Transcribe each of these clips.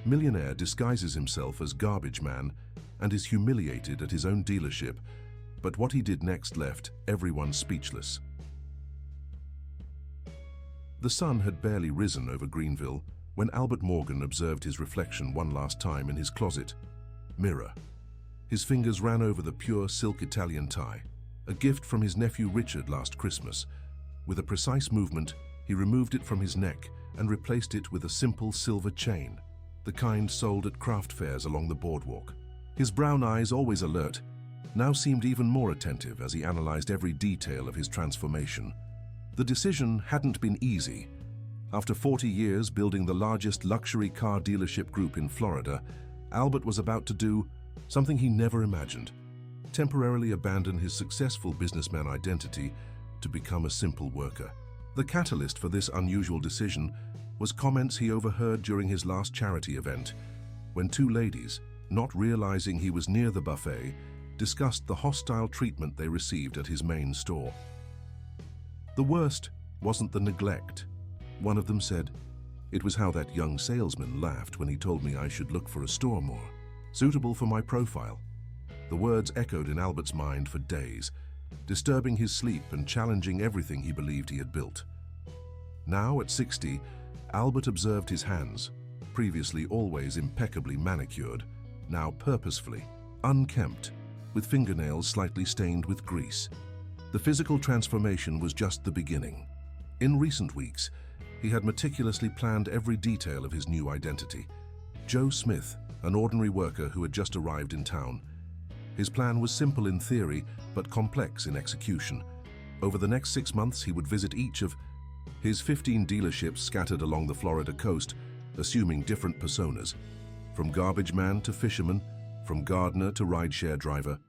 Millionaire disguises himself as garbage man and is humiliated at his own dealership, but what he did next left everyone speechless. The sun had barely risen over Greenville when Albert Morgan observed his reflection one last time in his closet mirror. His fingers ran over the pure silk Italian tie, a gift from his nephew Richard last Christmas. With a precise movement, he removed it from his neck and replaced it with a simple silver chain, the kind sold at craft fairs along the boardwalk. His brown eyes, always alert, now seemed even more attentive as he analyzed every detail of his transformation. The decision hadn't been easy. After 40 years building the largest luxury car dealership group in Florida, Albert was about to do something he never imagined: temporarily abandon his successful businessman identity to become a simple worker. The catalyst for this unusual decision was comments he overheard during his last charity event, when two ladies, not realizing he was near the buffet, discussed the hostile treatment they received at his main store. The worst wasn't the neglect. One of them said, "It was how that young salesman laughed when he told me I should look for a store more suitable for my profile." The words echoed in Albert's mind for days, disturbing his sleep and challenging everything he believed he had built. Now, at 60, Albert observed his hands, previously always impeccably manicured, now purposefully unkempt, with fingernails slightly stained with grease. The physical transformation was just the beginning. In recent weeks, he had meticulously planned every detail of his new identity. Joe Smith, an ordinary worker who had just arrived in town. His plan was simple in theory, but complex in execution. Over the next 6 months, he would visit each of his 15 dealerships scattered along the Florida coast, assuming different personas, from garbage man to fisherman, from gardener to rideshare driver.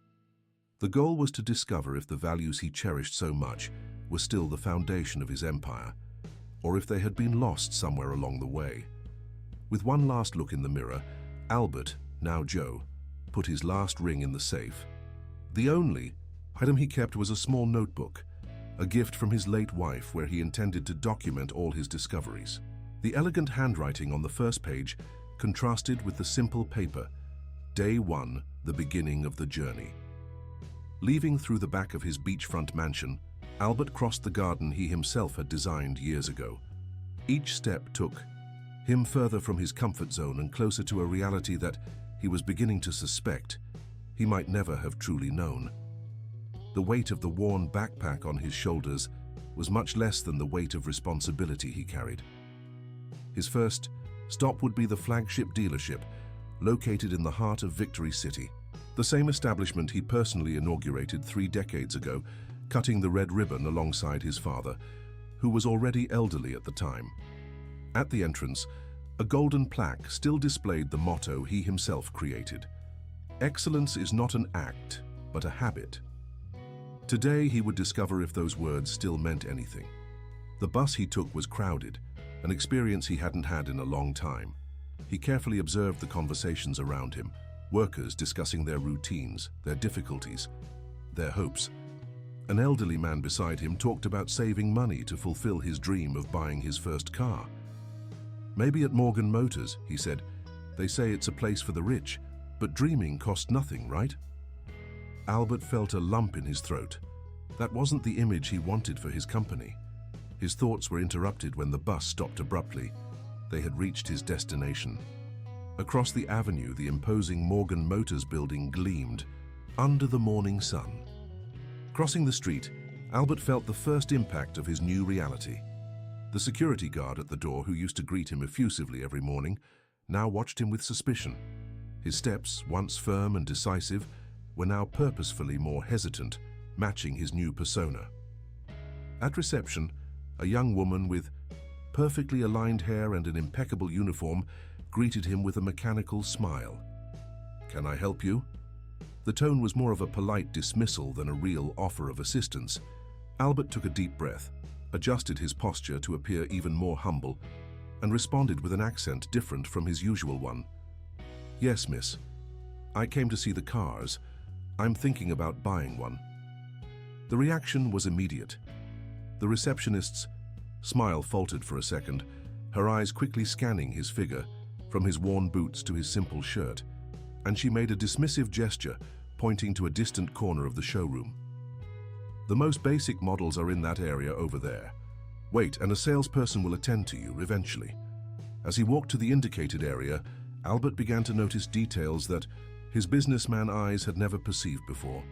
The goal was to discover if the values he cherished so much were still the foundation of his empire, or if they had been lost somewhere along the way. With one last look in the mirror, Albert, now Joe, put his last ring in the safe. The only item he kept was a small notebook, a gift from his late wife where he intended to document all his discoveries. The elegant handwriting on the first page contrasted with the simple paper, Day 1, the beginning of the journey. Leaving through the back of his beachfront mansion, Albert crossed the garden he himself had designed years ago. Each step took him further from his comfort zone and closer to a reality that he was beginning to suspect he might never have truly known. The weight of the worn backpack on his shoulders was much less than the weight of responsibility he carried. His first stop would be the flagship dealership, located in the heart of Victory City, the same establishment he personally inaugurated 3 decades ago, cutting the red ribbon alongside his father, who was already elderly at the time. At the entrance, a golden plaque still displayed the motto he himself created: "Excellence is not an act, but a habit." Today, he would discover if those words still meant anything. The bus he took was crowded, an experience he hadn't had in a long time. He carefully observed the conversations around him, workers discussing their routines, their difficulties, their hopes. An elderly man beside him talked about saving money to fulfill his dream of buying his first car. "Maybe at Morgan Motors," he said. "They say it's a place for the rich, but dreaming costs nothing, right?" Albert felt a lump in his throat. That wasn't the image he wanted for his company. His thoughts were interrupted when the bus stopped abruptly. They had reached his destination. Across the avenue, the imposing Morgan Motors building gleamed under the morning sun. Crossing the street, Albert felt the first impact of his new reality. The security guard at the door, who used to greet him effusively every morning, now watched him with suspicion. His steps, once firm and decisive, were now purposefully more hesitant, matching his new persona. At reception, a young woman with perfectly aligned hair and an impeccable uniform greeted him with a mechanical smile. "Can I help you?" The tone was more of a polite dismissal than a real offer of assistance. Albert took a deep breath, adjusted his posture to appear even more humble, and responded with an accent different from his usual one. "Yes, miss. I came to see the cars. I'm thinking about buying one." The reaction was immediate. The receptionist's smile faltered for a second, her eyes quickly scanning his figure, from his worn boots to his simple shirt, and she made a dismissive gesture, pointing to a distant corner of the showroom. "The most basic models are in that area over there. Wait, and a salesperson will attend to you eventually." As he walked to the indicated area, Albert began to notice details that his businessman eyes had never perceived before.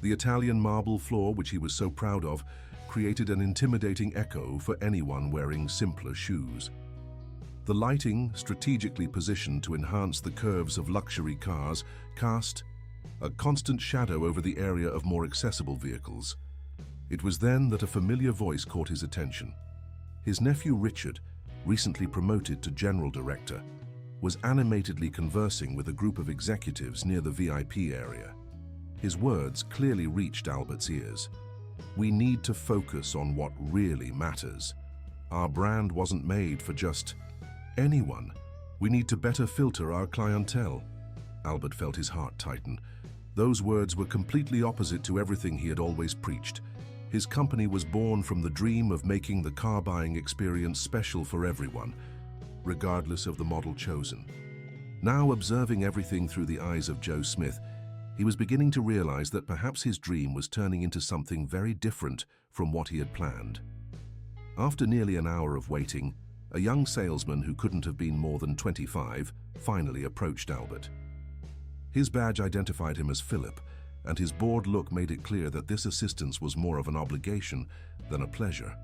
The Italian marble floor, which he was so proud of, created an intimidating echo for anyone wearing simpler shoes. The lighting, strategically positioned to enhance the curves of luxury cars, cast a constant shadow over the area of more accessible vehicles. It was then that a familiar voice caught his attention. His nephew Richard, recently promoted to general director, was animatedly conversing with a group of executives near the VIP area. His words clearly reached Albert's ears. "We need to focus on what really matters. Our brand wasn't made for just anyone. We need to better filter our clientele." Albert felt his heart tighten. Those words were completely opposite to everything he had always preached. His company was born from the dream of making the car-buying experience special for everyone, regardless of the model chosen. Now, observing everything through the eyes of Joe Smith, he was beginning to realize that perhaps his dream was turning into something very different from what he had planned. After nearly an hour of waiting, a young salesman who couldn't have been more than 25 finally approached Albert. His badge identified him as Philip, and his bored look made it clear that this assistance was more of an obligation than a pleasure.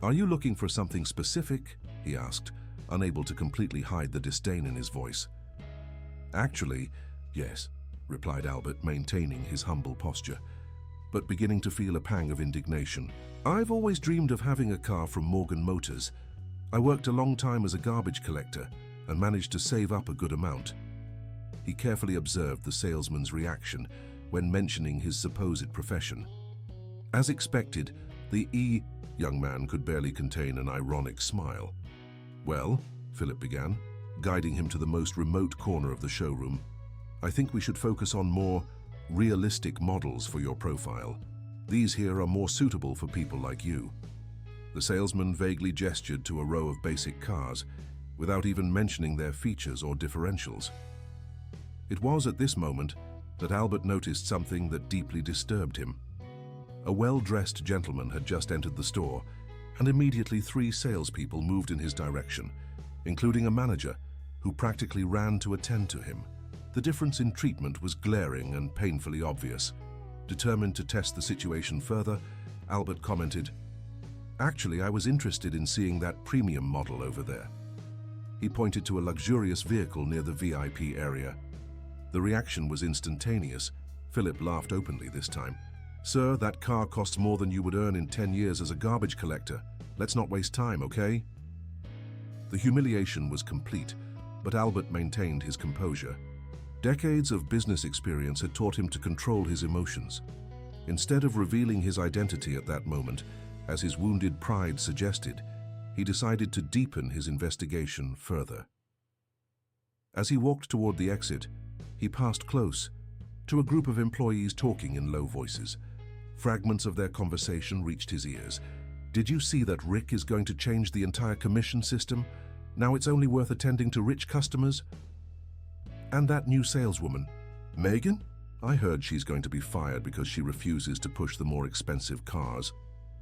"Are you looking for something specific?" he asked, unable to completely hide the disdain in his voice. "Actually, yes," replied Albert, maintaining his humble posture, but beginning to feel a pang of indignation. "I've always dreamed of having a car from Morgan Motors. I worked a long time as a garbage collector and managed to save up a good amount." He carefully observed the salesman's reaction when mentioning his supposed profession. As expected, the young man could barely contain an ironic smile. "Well," Philip began, guiding him to the most remote corner of the showroom, "I think we should focus on more realistic models for your profile. These here are more suitable for people like you." The salesman vaguely gestured to a row of basic cars, without even mentioning their features or differentials. It was at this moment that Albert noticed something that deeply disturbed him. A well-dressed gentleman had just entered the store, and immediately 3 salespeople moved in his direction, including a manager, who practically ran to attend to him. The difference in treatment was glaring and painfully obvious. Determined to test the situation further, Albert commented, "Actually, I was interested in seeing that premium model over there." He pointed to a luxurious vehicle near the VIP area. The reaction was instantaneous. Philip laughed openly this time. "Sir, that car costs more than you would earn in 10 years as a garbage collector. Let's not waste time, okay?" The humiliation was complete, but Albert maintained his composure. Decades of business experience had taught him to control his emotions. Instead of revealing his identity at that moment, as his wounded pride suggested, he decided to deepen his investigation further. As he walked toward the exit, he passed close to a group of employees talking in low voices. Fragments of their conversation reached his ears. "Did you see that Rick is going to change the entire commission system? Now it's only worth attending to rich customers? And that new saleswoman, Megan? I heard she's going to be fired because she refuses to push the more expensive cars."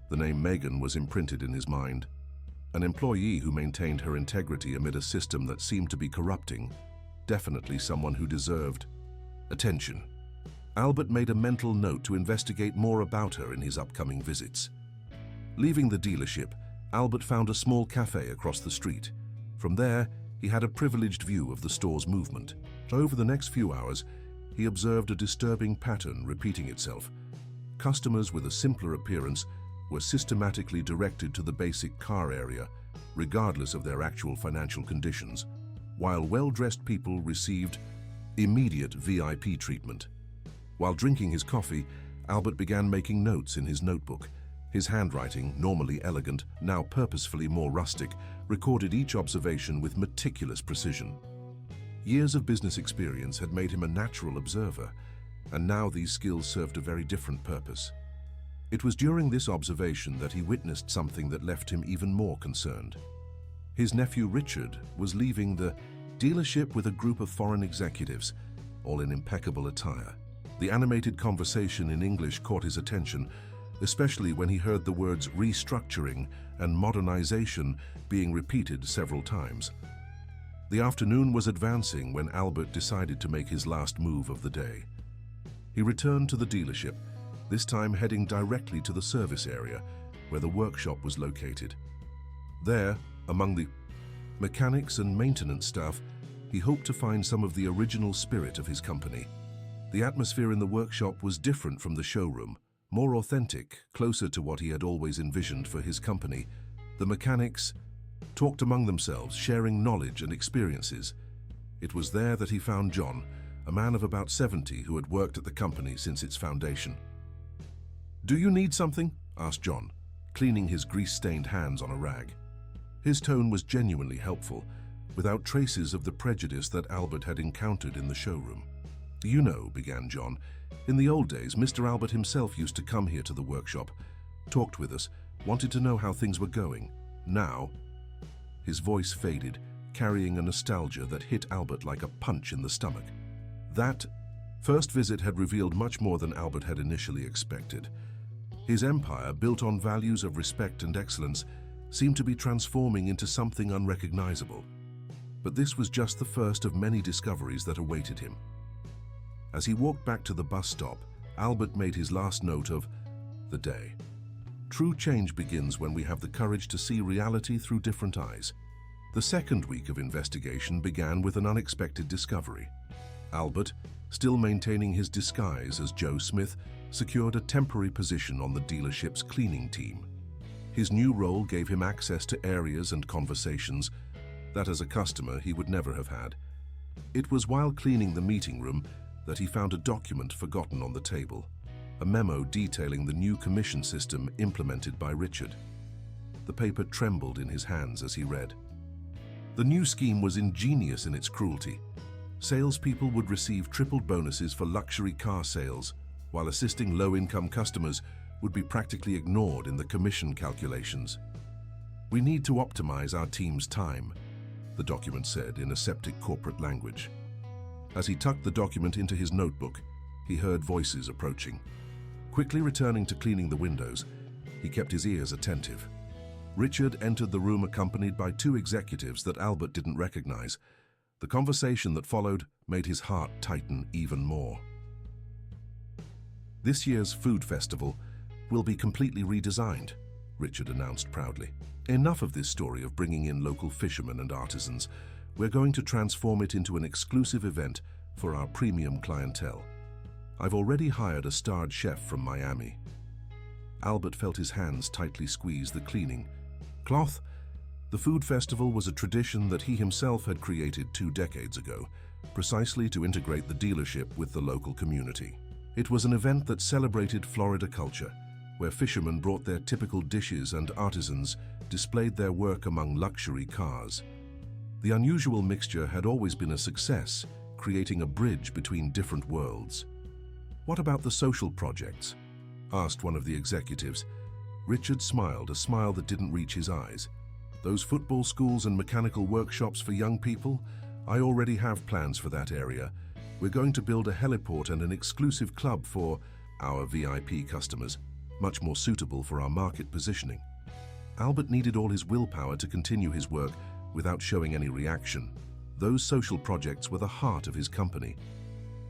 The name Megan was imprinted in his mind. An employee who maintained her integrity amid a system that seemed to be corrupting. Definitely someone who deserved attention. Albert made a mental note to investigate more about her in his upcoming visits. Leaving the dealership, Albert found a small cafe across the street. From there, he had a privileged view of the store's movement. Over the next few hours, he observed a disturbing pattern repeating itself. Customers with a simpler appearance were systematically directed to the basic car area, regardless of their actual financial conditions, while well-dressed people received immediate VIP treatment. While drinking his coffee, Albert began making notes in his notebook. His handwriting, normally elegant, now purposefully more rustic, recorded each observation with meticulous precision. Years of business experience had made him a natural observer, and now these skills served a very different purpose. It was during this observation that he witnessed something that left him even more concerned. His nephew Richard was leaving the dealership with a group of foreign executives, all in impeccable attire. The animated conversation in English caught his attention, especially when he heard the words restructuring and modernization being repeated several times. The afternoon was advancing when Albert decided to make his last move of the day. He returned to the dealership, this time heading directly to the service area where the workshop was located. There, among the mechanics and maintenance staff, he hoped to find some of the original spirit of his company. The atmosphere in the workshop was different from the showroom, more authentic, closer to what he had always envisioned for his company. The mechanics talked among themselves, sharing knowledge and experiences. It was there that he found John, a man of about 70 who had worked at the company since its foundation. "Do you need something?" asked John, cleaning his grease-stained hands on a rag. His tone was genuinely helpful, without traces of the prejudice that Albert had encountered in the showroom. "You know," began John, "in the old days, Mr. Albert himself used to come here to the workshop, talked with us, wanted to know how things were going. Now..." His voice faded, carrying a nostalgia that hit Albert like a punch in the stomach. That first visit had revealed much more than Albert had initially expected. His empire, built on values of respect and excellence, seemed to be transforming into something unrecognizable. But this was just the first of many discoveries that awaited him. As he walked back to the bus stop, Albert made his last note of the day. True change begins when we have the courage to see reality through different eyes. The second week of investigation began with an unexpected discovery. Albert, still maintaining his disguise as Joe Smith, secured a temporary position on the dealership's cleaning team. His new role gave him access to areas and conversations that as a customer he would never have had. It was while cleaning the meeting room that he found a document forgotten on the table, a memo detailing the new commission system implemented by Richard. The paper trembled in his hands as he read. The new scheme was ingenious in its cruelty. Salespeople would receive tripled bonuses for luxury car sales, while assisting low-income customers would be practically ignored in the commission calculations. "We need to optimize our team's time," the document said in aseptic corporate language. As he tucked the document into his notebook, he heard voices approaching. Quickly returning to cleaning the windows, he kept his ears attentive. Richard entered the room accompanied by two executives that Albert didn't recognize. The conversation that followed made his heart tighten even more. "This year's food festival will be completely redesigned," Richard announced proudly. "Enough of this story of bringing in local fishermen and artisans. We're going to transform it into an exclusive event for our premium clientele. I've already hired a starred chef from Miami." Albert felt his hands tightly squeeze the cleaning cloth. The food festival was a tradition that he himself had created 2 decades ago, precisely to integrate the dealership with the local community. It was an event that celebrated Florida culture, where fishermen brought their typical dishes and artisans displayed their work among luxury cars. The unusual mixture had always been a success, creating a bridge between different worlds. "What about the social projects?" asked one of the executives. Richard smiled, a smile that didn't reach his eyes. "Those football schools and mechanical workshops for young people? I already have plans for that area. We're going to build a heliport and an exclusive club for our VIP customers, much more suitable for our market positioning." Albert needed all his willpower to continue his work without showing any reaction. Those social projects were the heart of his company.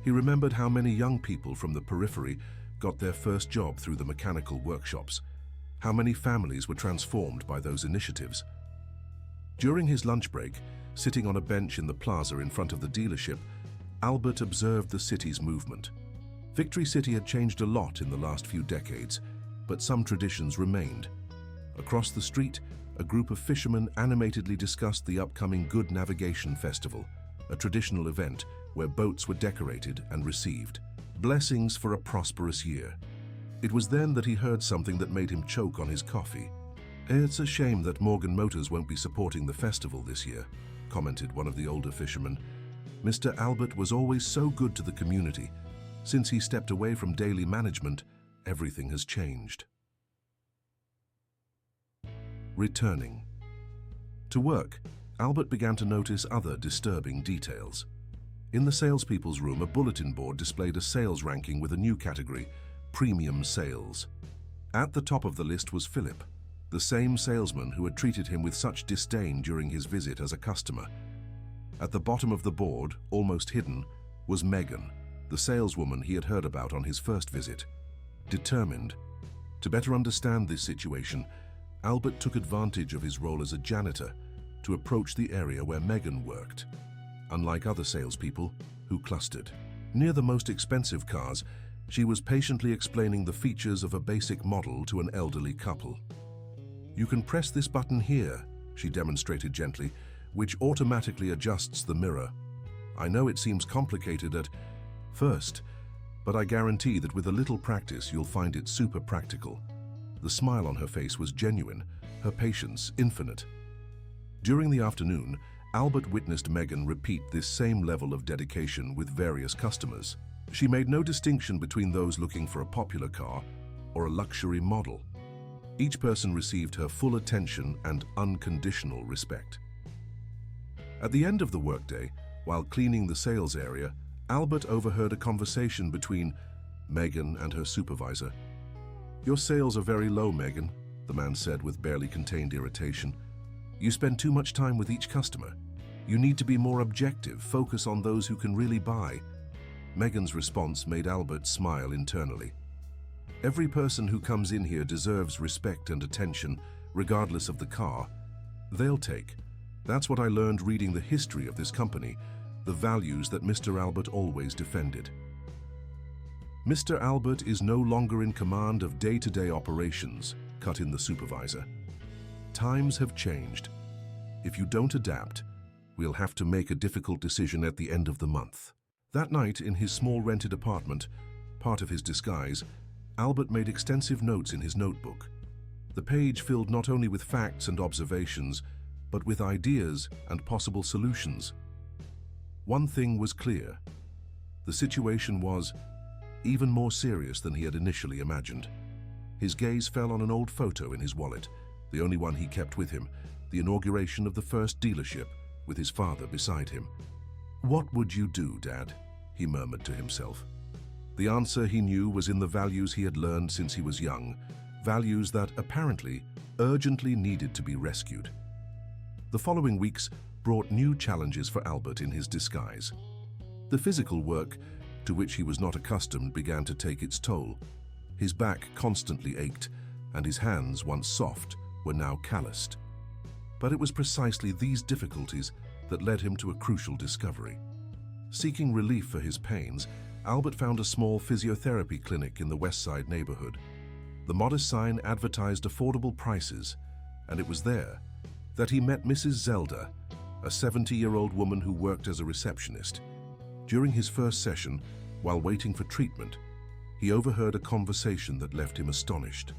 He remembered how many young people from the periphery got their first job through the mechanical workshops, how many families were transformed by those initiatives. During his lunch break, sitting on a bench in the plaza in front of the dealership, Albert observed the city's movement. Victory City had changed a lot in the last few decades, but some traditions remained. Across the street, a group of fishermen animatedly discussed the upcoming Good Navigation Festival, a traditional event where boats were decorated and received blessings for a prosperous year. It was then that he heard something that made him choke on his coffee. "It's a shame that Morgan Motors won't be supporting the festival this year," commented one of the older fishermen. "Mr. Albert was always so good to the community. Since he stepped away from daily management, everything has changed." Returning. To work, Albert began to notice other disturbing details. In the salespeople's room, a bulletin board displayed a sales ranking with a new category, Premium Sales. At the top of the list was Philip, the same salesman who had treated him with such disdain during his visit as a customer. At the bottom of the board, almost hidden, was Megan, the saleswoman he had heard about on his first visit. Determined to better understand this situation, Albert took advantage of his role as a janitor to approach the area where Megan worked. Unlike other salespeople, who clustered near the most expensive cars, she was patiently explaining the features of a basic model to an elderly couple. "You can press this button here," she demonstrated gently, "which automatically adjusts the mirror. I know it seems complicated at first, but I guarantee that with a little practice you'll find it super practical." The smile on her face was genuine, her patience infinite. During the afternoon, Albert witnessed Megan repeat this same level of dedication with various customers. She made no distinction between those looking for a popular car or a luxury model. Each person received her full attention and unconditional respect. At the end of the workday, while cleaning the sales area, Albert overheard a conversation between Megan and her supervisor. "Your sales are very low, Megan," the man said with barely contained irritation. "You spend too much time with each customer. You need to be more objective, focus on those who can really buy." Megan's response made Albert smile internally. "Every person who comes in here deserves respect and attention, regardless of the car they'll take. That's what I learned reading the history of this company, the values that Mr. Albert always defended." "Mr. Albert is no longer in command of day-to-day operations," cut in the supervisor. "Times have changed. If you don't adapt, we'll have to make a difficult decision at the end of the month." That night, in his small rented apartment, part of his disguise, Albert made extensive notes in his notebook. The page filled not only with facts and observations, but with ideas and possible solutions. One thing was clear. The situation was even more serious than he had initially imagined. His gaze fell on an old photo in his wallet, the only one he kept with him, the inauguration of the first dealership, with his father beside him. "What would you do, Dad?" he murmured to himself. The answer, he knew, was in the values he had learned since he was young, values that apparently urgently needed to be rescued. The following weeks brought new challenges for Albert in his disguise. The physical work, to which he was not accustomed, began to take its toll. His back constantly ached, and his hands, once soft, were now calloused. But it was precisely these difficulties that led him to a crucial discovery. Seeking relief for his pains, Albert found a small physiotherapy clinic in the West Side neighborhood. The modest sign advertised affordable prices, and it was there that he met Mrs. Zelda, a 70-year-old woman who worked as a receptionist. During his first session, while waiting for treatment, he overheard a conversation that left him astonished.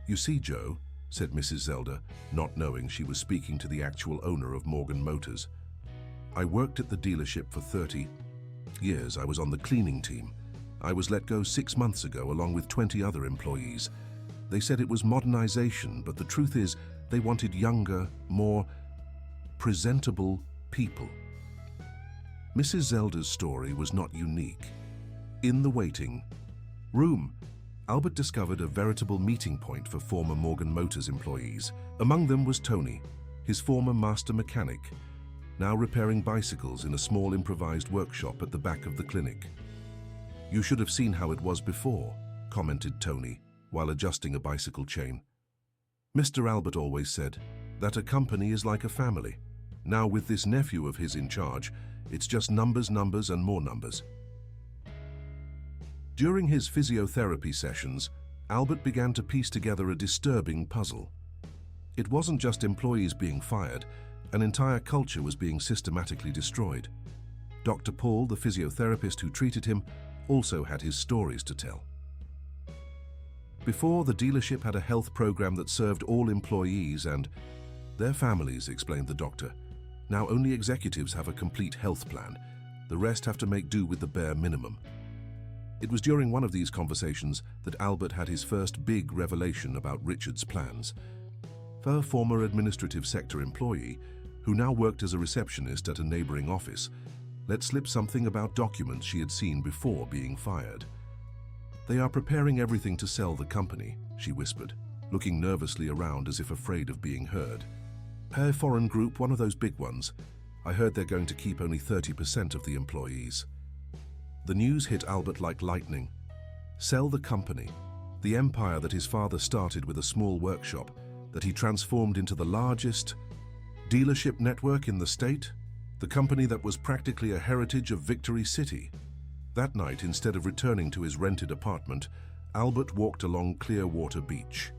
"You see, Joe," said Mrs. Zelda, not knowing she was speaking to the actual owner of Morgan Motors, "I worked at the dealership for 30 years. I was on the cleaning team. I was let go 6 months ago along with 20 other employees. They said it was modernization, but the truth is they wanted younger, more presentable people." Mrs. Zelda's story was not unique. In the waiting room, Albert discovered a veritable meeting point for former Morgan Motors employees. Among them was Tony, his former master mechanic, now repairing bicycles in a small improvised workshop at the back of the clinic. "You should have seen how it was before," commented Tony, while adjusting a bicycle chain. "Mr. Albert always said that a company is like a family. Now with this nephew of his in charge, it's just numbers, numbers, and more numbers." During his physiotherapy sessions, Albert began to piece together a disturbing puzzle. It wasn't just employees being fired, an entire culture was being systematically destroyed. Dr. Paul, the physiotherapist who treated him, also had his stories to tell. Before, the dealership had a health program that served all employees and their families, explained the doctor. Now only executives have a complete health plan. The rest have to make do with the bare minimum. It was during one of these conversations that Albert had his first big revelation about Richard's plans. her former administrative sector employee, who now worked as a receptionist at a neighboring office, let slip something about documents she had seen before being fired. "They are preparing everything to sell the company," she whispered, looking nervously around as if afraid of being heard. "Her foreign group, one of those big ones. I heard they're going to keep only 30% of the employees." The news hit Albert like lightning. Sell the company, the empire that his father started with a small workshop, that he transformed into the largest dealership network in the state, the company that was practically a heritage of Victory City. That night, instead of returning to his rented apartment, Albert walked along Clearwater Beach.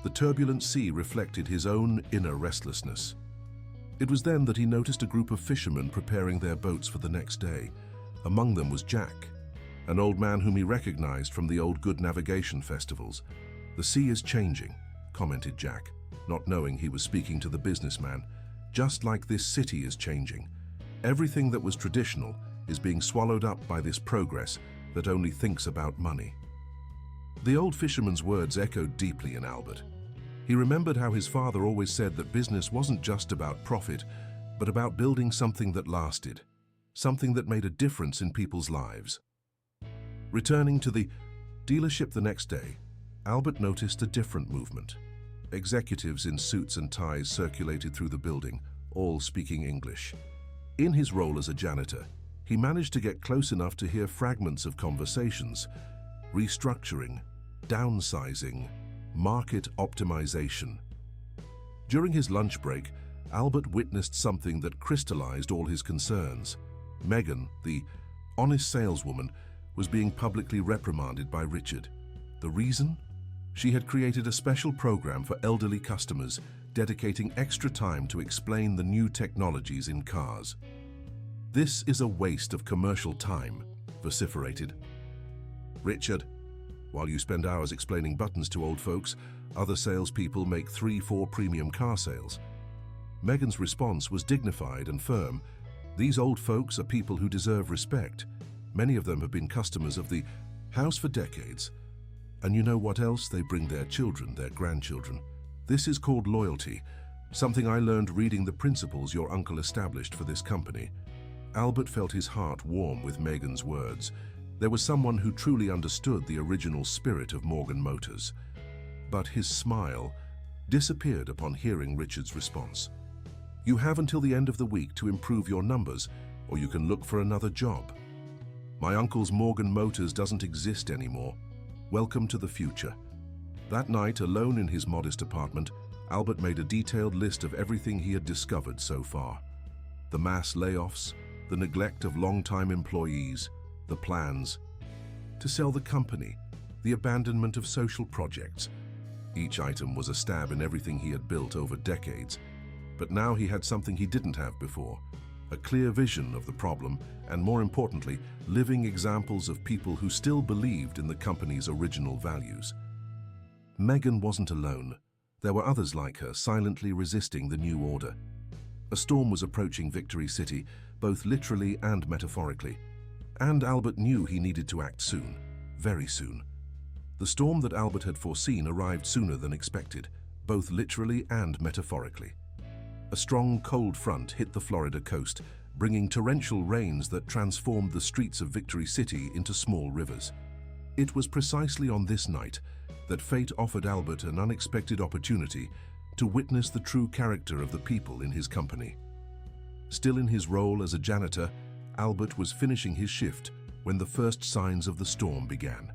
The turbulent sea reflected his own inner restlessness. It was then that he noticed a group of fishermen preparing their boats for the next day. Among them was Jack, an old man whom he recognized from the old good navigation festivals. "The sea is changing," commented Jack, not knowing he was speaking to the businessman. "Just like this city is changing. Everything that was traditional is being swallowed up by this progress that only thinks about money." The old fisherman's words echoed deeply in Albert. He remembered how his father always said that business wasn't just about profit, but about building something that lasted, something that made a difference in people's lives. Returning to the dealership the next day, Albert noticed a different movement. Executives in suits and ties circulated through the building, all speaking English. In his role as a janitor, he managed to get close enough to hear fragments of conversations: restructuring, downsizing, market optimization. During his lunch break, Albert witnessed something that crystallized all his concerns. Megan, the honest saleswoman, was being publicly reprimanded by Richard. The reason? She had created a special program for elderly customers, dedicating extra time to explain the new technologies in cars. "This is a waste of commercial time," vociferated Richard. "While you spend hours explaining buttons to old folks, other salespeople make 3-4 premium car sales." Megan's response was dignified and firm. "These old folks are people who deserve respect. Many of them have been customers of the house for decades. And you know what else? They bring their children, their grandchildren. This is called loyalty, something I learned reading the principles your uncle established for this company." Albert felt his heart warm with Megan's words. There was someone who truly understood the original spirit of Morgan Motors. But his smile disappeared upon hearing Richard's response. "You have until the end of the week to improve your numbers, or you can look for another job. My uncle's Morgan Motors doesn't exist anymore. Welcome to the future." That night, alone in his modest apartment, Albert made a detailed list of everything he had discovered so far. The mass layoffs, the neglect of long-time employees, the plans to sell the company, the abandonment of social projects. Each item was a stab in everything he had built over decades. But now he had something he didn't have before: a clear vision of the problem, and more importantly, living examples of people who still believed in the company's original values. Megan wasn't alone. There were others like her, silently resisting the new order. A storm was approaching Victory City, both literally and metaphorically. And Albert knew he needed to act soon, very soon. The storm that Albert had foreseen arrived sooner than expected, both literally and metaphorically. A strong, cold front hit the Florida coast, bringing torrential rains that transformed the streets of Victory City into small rivers. It was precisely on this night that fate offered Albert an unexpected opportunity to witness the true character of the people in his company. Still in his role as a janitor, Albert was finishing his shift when the first signs of the storm began.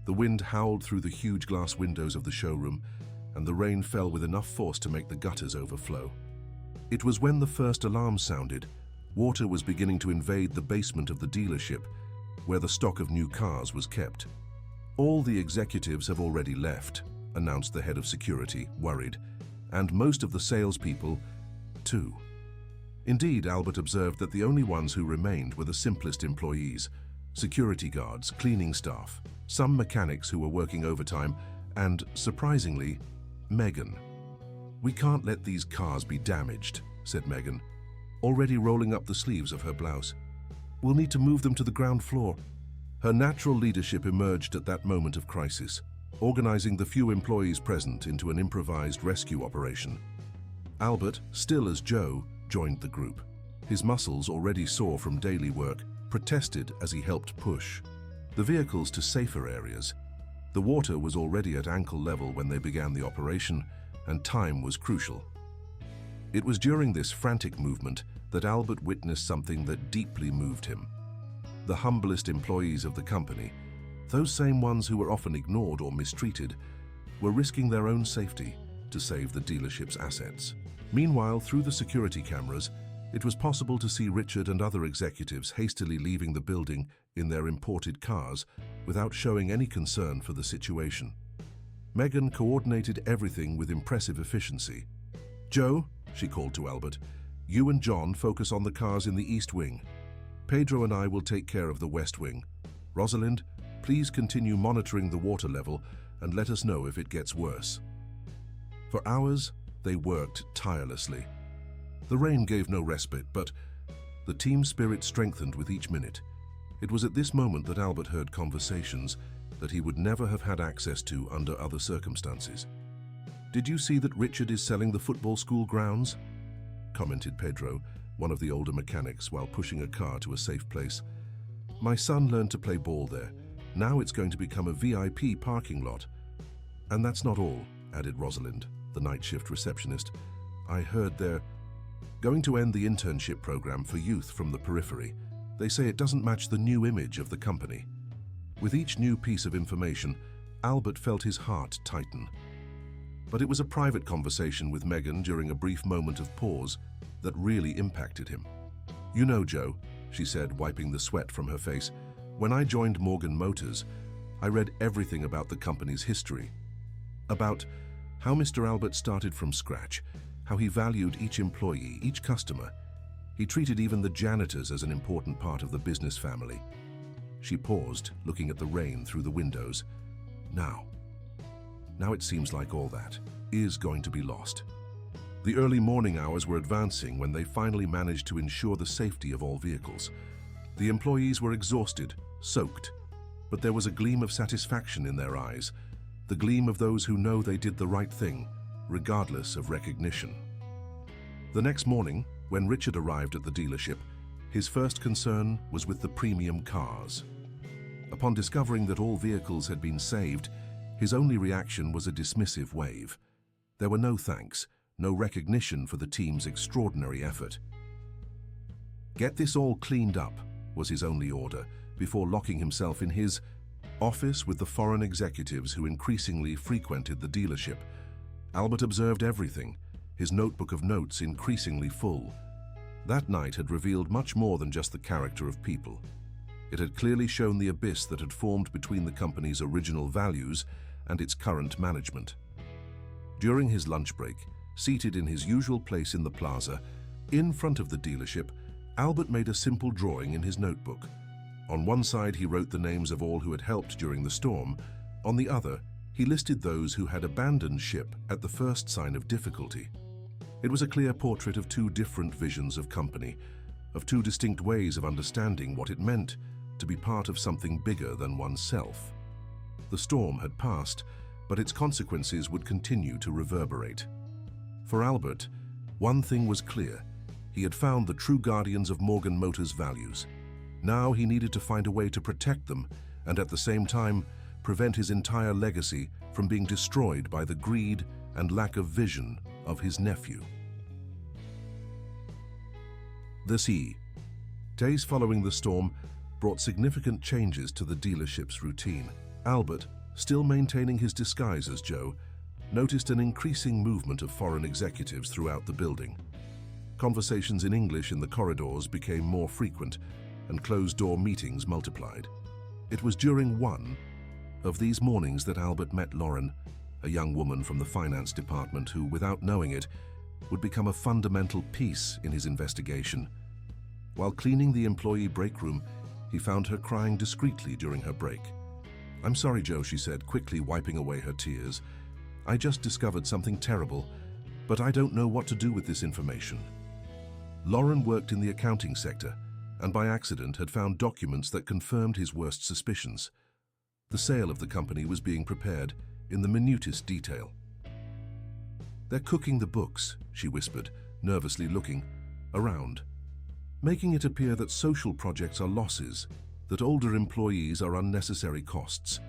The wind howled through the huge glass windows of the showroom, and the rain fell with enough force to make the gutters overflow. It was when the first alarm sounded. Water was beginning to invade the basement of the dealership, where the stock of new cars was kept. "All the executives have already left," announced the head of security, worried, "and most of the salespeople, too." Indeed, Albert observed that the only ones who remained were the simplest employees: security guards, cleaning staff, some mechanics who were working overtime, and, surprisingly, Megan. "We can't let these cars be damaged," said Megan, already rolling up the sleeves of her blouse. "We'll need to move them to the ground floor." Her natural leadership emerged at that moment of crisis. organizing the few employees present into an improvised rescue operation. Albert, still as Joe, joined the group. His muscles, already sore from daily work, protested as he helped push the vehicles to safer areas. The water was already at ankle level when they began the operation, and time was crucial. It was during this frantic movement that Albert witnessed something that deeply moved him. The humblest employees of the company, those same ones who were often ignored or mistreated, were risking their own safety to save the dealership's assets. Meanwhile, through the security cameras, it was possible to see Richard and other executives hastily leaving the building in their imported cars without showing any concern for the situation. Megan coordinated everything with impressive efficiency. "Joe," she called to Albert, "you and John focus on the cars in the East Wing. Pedro and I will take care of the West Wing. Rosalind, please continue monitoring the water level and let us know if it gets worse." For hours, they worked tirelessly. The rain gave no respite, but the team spirit strengthened with each minute. It was at this moment that Albert heard conversations that he would never have had access to under other circumstances. "Did you see that Richard is selling the football school grounds?" commented Pedro, one of the older mechanics, while pushing a car to a safe place. "My son learned to play ball there. Now it's going to become a VIP parking lot." "And that's not all," added Rosalind, the night shift receptionist. "I heard they're going to end the internship program for youth from the periphery. They say it doesn't match the new image of the company." With each new piece of information, Albert felt his heart tighten. But it was a private conversation with Megan during a brief moment of pause that really impacted him. "You know, Joe," she said, wiping the sweat from her face, "when I joined Morgan Motors, I read everything about the company's history. About how Mr. Albert started from scratch, how he valued each employee, each customer. He treated even the janitors as an important part of the business family." She paused, looking at the rain through the windows. Now it seems like all that is going to be lost. The early morning hours were advancing when they finally managed to ensure the safety of all vehicles. The employees were exhausted, soaked, but there was a gleam of satisfaction in their eyes, the gleam of those who know they did the right thing, regardless of recognition. The next morning, when Richard arrived at the dealership, his first concern was with the premium cars. Upon discovering that all vehicles had been saved, his only reaction was a dismissive wave. There were no thanks, no recognition for the team's extraordinary effort. "Get this all cleaned up," was his only order, before locking himself in his office with the foreign executives who increasingly frequented the dealership. Albert observed everything, his notebook of notes increasingly full. That night had revealed much more than just the character of people. It had clearly shown the abyss that had formed between the company's original values and its current management. During his lunch break, seated in his usual place in the plaza, in front of the dealership, Albert made a simple drawing in his notebook. On one side, he wrote the names of all who had helped during the storm. On the other, he listed those who had abandoned ship at the first sign of difficulty. It was a clear portrait of two different visions of company, of two distinct ways of understanding what it meant to be part of something bigger than oneself. The storm had passed, but its consequences would continue to reverberate. For Albert, one thing was clear. He had found the true guardians of Morgan Motors' values. Now he needed to find a way to protect them and at the same time prevent his entire legacy from being destroyed by the greed and lack of vision of his nephew. Days following the storm brought significant changes to the dealership's routine. Albert, still maintaining his disguise as Joe, noticed an increasing movement of foreign executives throughout the building. Conversations in English in the corridors became more frequent, and closed-door meetings multiplied. It was during one of these mornings that Albert met Lauren, a young woman from the finance department who, without knowing it, would become a fundamental piece in his investigation. While cleaning the employee break room, he found her crying discreetly during her break. "I'm sorry, Joe," she said, quickly wiping away her tears. "I just discovered something terrible, but I don't know what to do with this information." Lauren worked in the accounting sector, and by accident had found documents that confirmed his worst suspicions. The sale of the company was being prepared in the minutest detail. "They're cooking the books," she whispered, nervously looking around, "making it appear that social projects are losses, that older employees are unnecessary costs,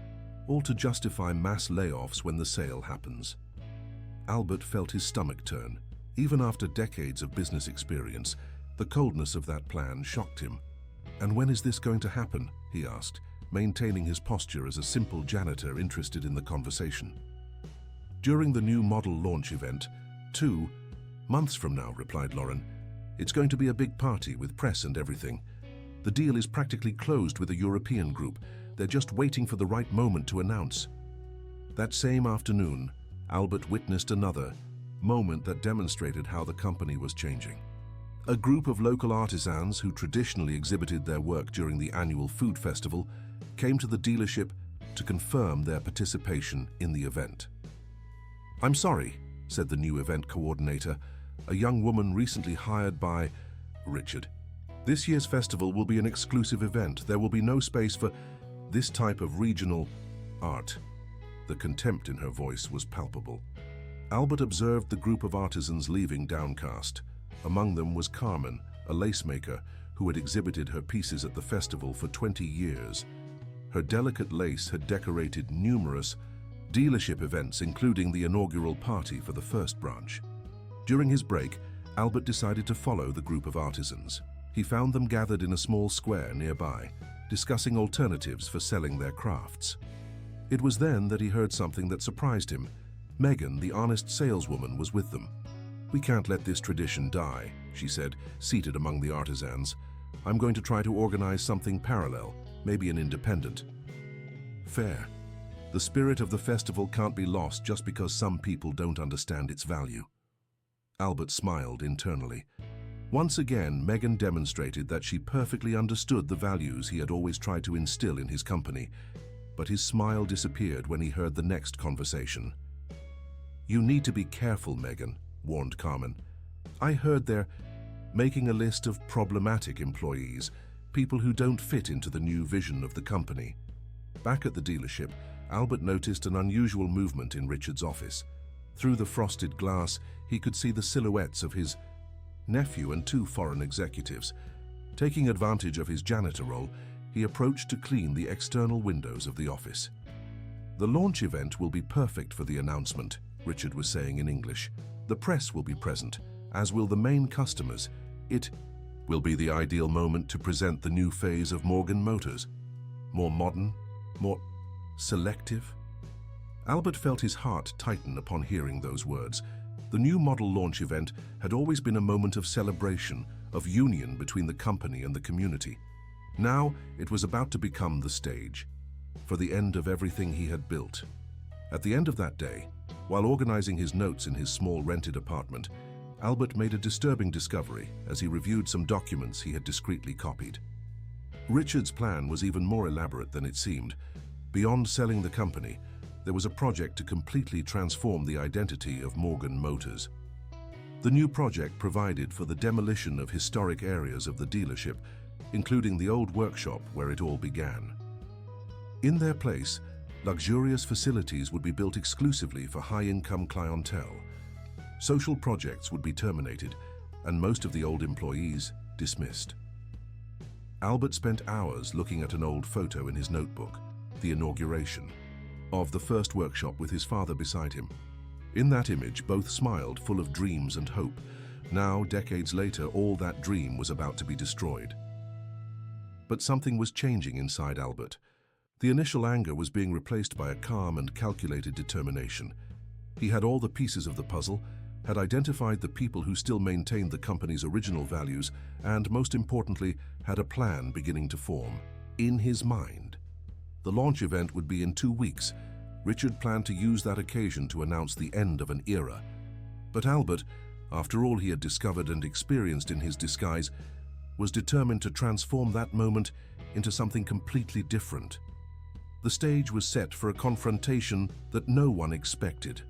all to justify mass layoffs when the sale happens." Albert felt his stomach turn. Even after decades of business experience, the coldness of that plan shocked him. "And when is this going to happen?" he asked, maintaining his posture as a simple janitor interested in the conversation. "During the new model launch event, 2 months from now," replied Lauren. "It's going to be a big party with press and everything. The deal is practically closed with a European group. They're just waiting for the right moment to announce." That same afternoon, Albert witnessed another moment that demonstrated how the company was changing. A group of local artisans who traditionally exhibited their work during the annual food festival came to the dealership to confirm their participation in the event. "I'm sorry," said the new event coordinator, a young woman recently hired by Richard. "This year's festival will be an exclusive event. There will be no space for this type of regional art." The contempt in her voice was palpable. Albert observed the group of artisans leaving downcast. Among them was Carmen, a lace maker who had exhibited her pieces at the festival for 20 years. Her delicate lace had decorated numerous dealership events, including the inaugural party for the first branch. During his break, Albert decided to follow the group of artisans. He found them gathered in a small square nearby, discussing alternatives for selling their crafts. It was then that he heard something that surprised him. Megan, the honest saleswoman, was with them. "We can't let this tradition die," she said, seated among the artisans. "I'm going to try to organize something parallel, maybe an independent fair. The spirit of the festival can't be lost just because some people don't understand its value." Albert smiled internally. Once again, Megan demonstrated that she perfectly understood the values he had always tried to instill in his company, but his smile disappeared when he heard the next conversation. "You need to be careful, Megan," warned Carmen. "I heard they're making a list of problematic employees, people who don't fit into the new vision of the company." Back at the dealership, Albert noticed an unusual movement in Richard's office. Through the frosted glass, he could see the silhouettes of his nephew and 2 foreign executives. Taking advantage of his janitor role, he approached to clean the external windows of the office. "The launch event will be perfect for the announcement," Richard was saying in English. "The press will be present, as will the main customers. It will be the ideal moment to present the new phase of Morgan Motors. More modern, more selective." Albert felt his heart tighten upon hearing those words. The new model launch event had always been a moment of celebration, of union between the company and the community. Now it was about to become the stage for the end of everything he had built. At the end of that day, while organizing his notes in his small rented apartment, Albert made a disturbing discovery as he reviewed some documents he had discreetly copied. Richard's plan was even more elaborate than it seemed. Beyond selling the company, there was a project to completely transform the identity of Morgan Motors. The new project provided for the demolition of historic areas of the dealership, including the old workshop where it all began. In their place, luxurious facilities would be built exclusively for high-income clientele. Social projects would be terminated, and most of the old employees dismissed. Albert spent hours looking at an old photo in his notebook, the inauguration of the first workshop with his father beside him. In that image, both smiled, full of dreams and hope. Now, decades later, all that dream was about to be destroyed. But something was changing inside Albert. The initial anger was being replaced by a calm and calculated determination. He had all the pieces of the puzzle, had identified the people who still maintained the company's original values, and, most importantly, had a plan beginning to form. In his mind. The launch event would be in 2 weeks. Richard planned to use that occasion to announce the end of an era. But Albert, after all he had discovered and experienced in his disguise, was determined to transform that moment into something completely different. The stage was set for a confrontation that no one expected.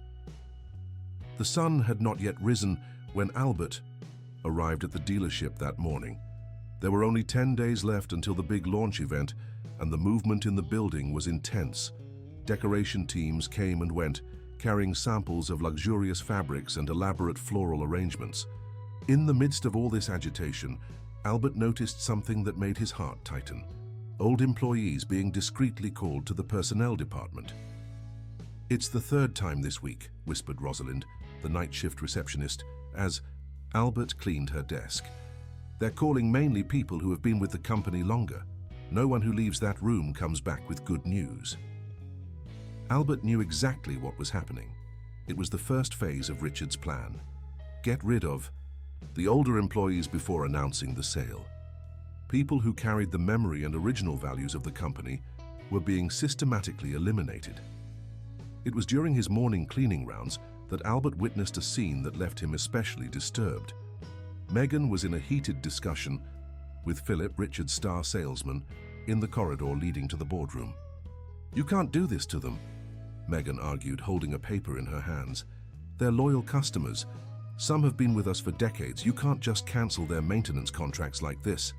The sun had not yet risen when Albert arrived at the dealership that morning. There were only 10 days left until the big launch event, and the movement in the building was intense. Decoration teams came and went, carrying samples of luxurious fabrics and elaborate floral arrangements. In the midst of all this agitation, Albert noticed something that made his heart tighten: old employees being discreetly called to the personnel department. "It's the third time this week," whispered Rosalind, the night shift receptionist, as Albert cleaned her desk. "They're calling mainly people who have been with the company longer. No one who leaves that room comes back with good news." Albert knew exactly what was happening. It was the first phase of Richard's plan: get rid of the older employees before announcing the sale. People who carried the memory and original values of the company were being systematically eliminated. It was during his morning cleaning rounds that Albert witnessed a scene that left him especially disturbed. Megan was in a heated discussion with Philip, Richard's star salesman, in the corridor leading to the boardroom. "You can't do this to them," Megan argued, holding a paper in her hands. "They're loyal customers. Some have been with us for decades. You can't just cancel their maintenance contracts like this."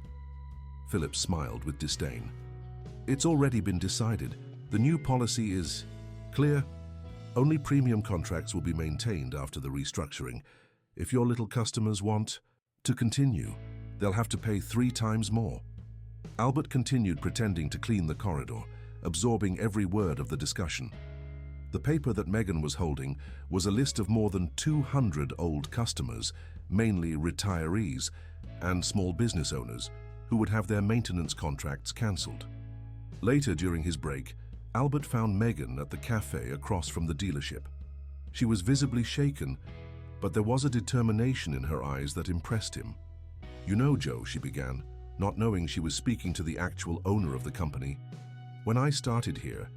Philip smiled with disdain. "It's already been decided. The new policy is clear. Only premium contracts will be maintained after the restructuring. If your little customers want to continue, they'll have to pay 3 times more." Albert continued pretending to clean the corridor, absorbing every word of the discussion. The paper that Megan was holding was a list of more than 200 old customers, mainly retirees and small business owners, who would have their maintenance contracts cancelled. Later during his break, Albert found Megan at the cafe across from the dealership. She was visibly shaken, but there was a determination in her eyes that impressed him. "You know, Joe," she began, not knowing she was speaking to the actual owner of the company, "when I started here,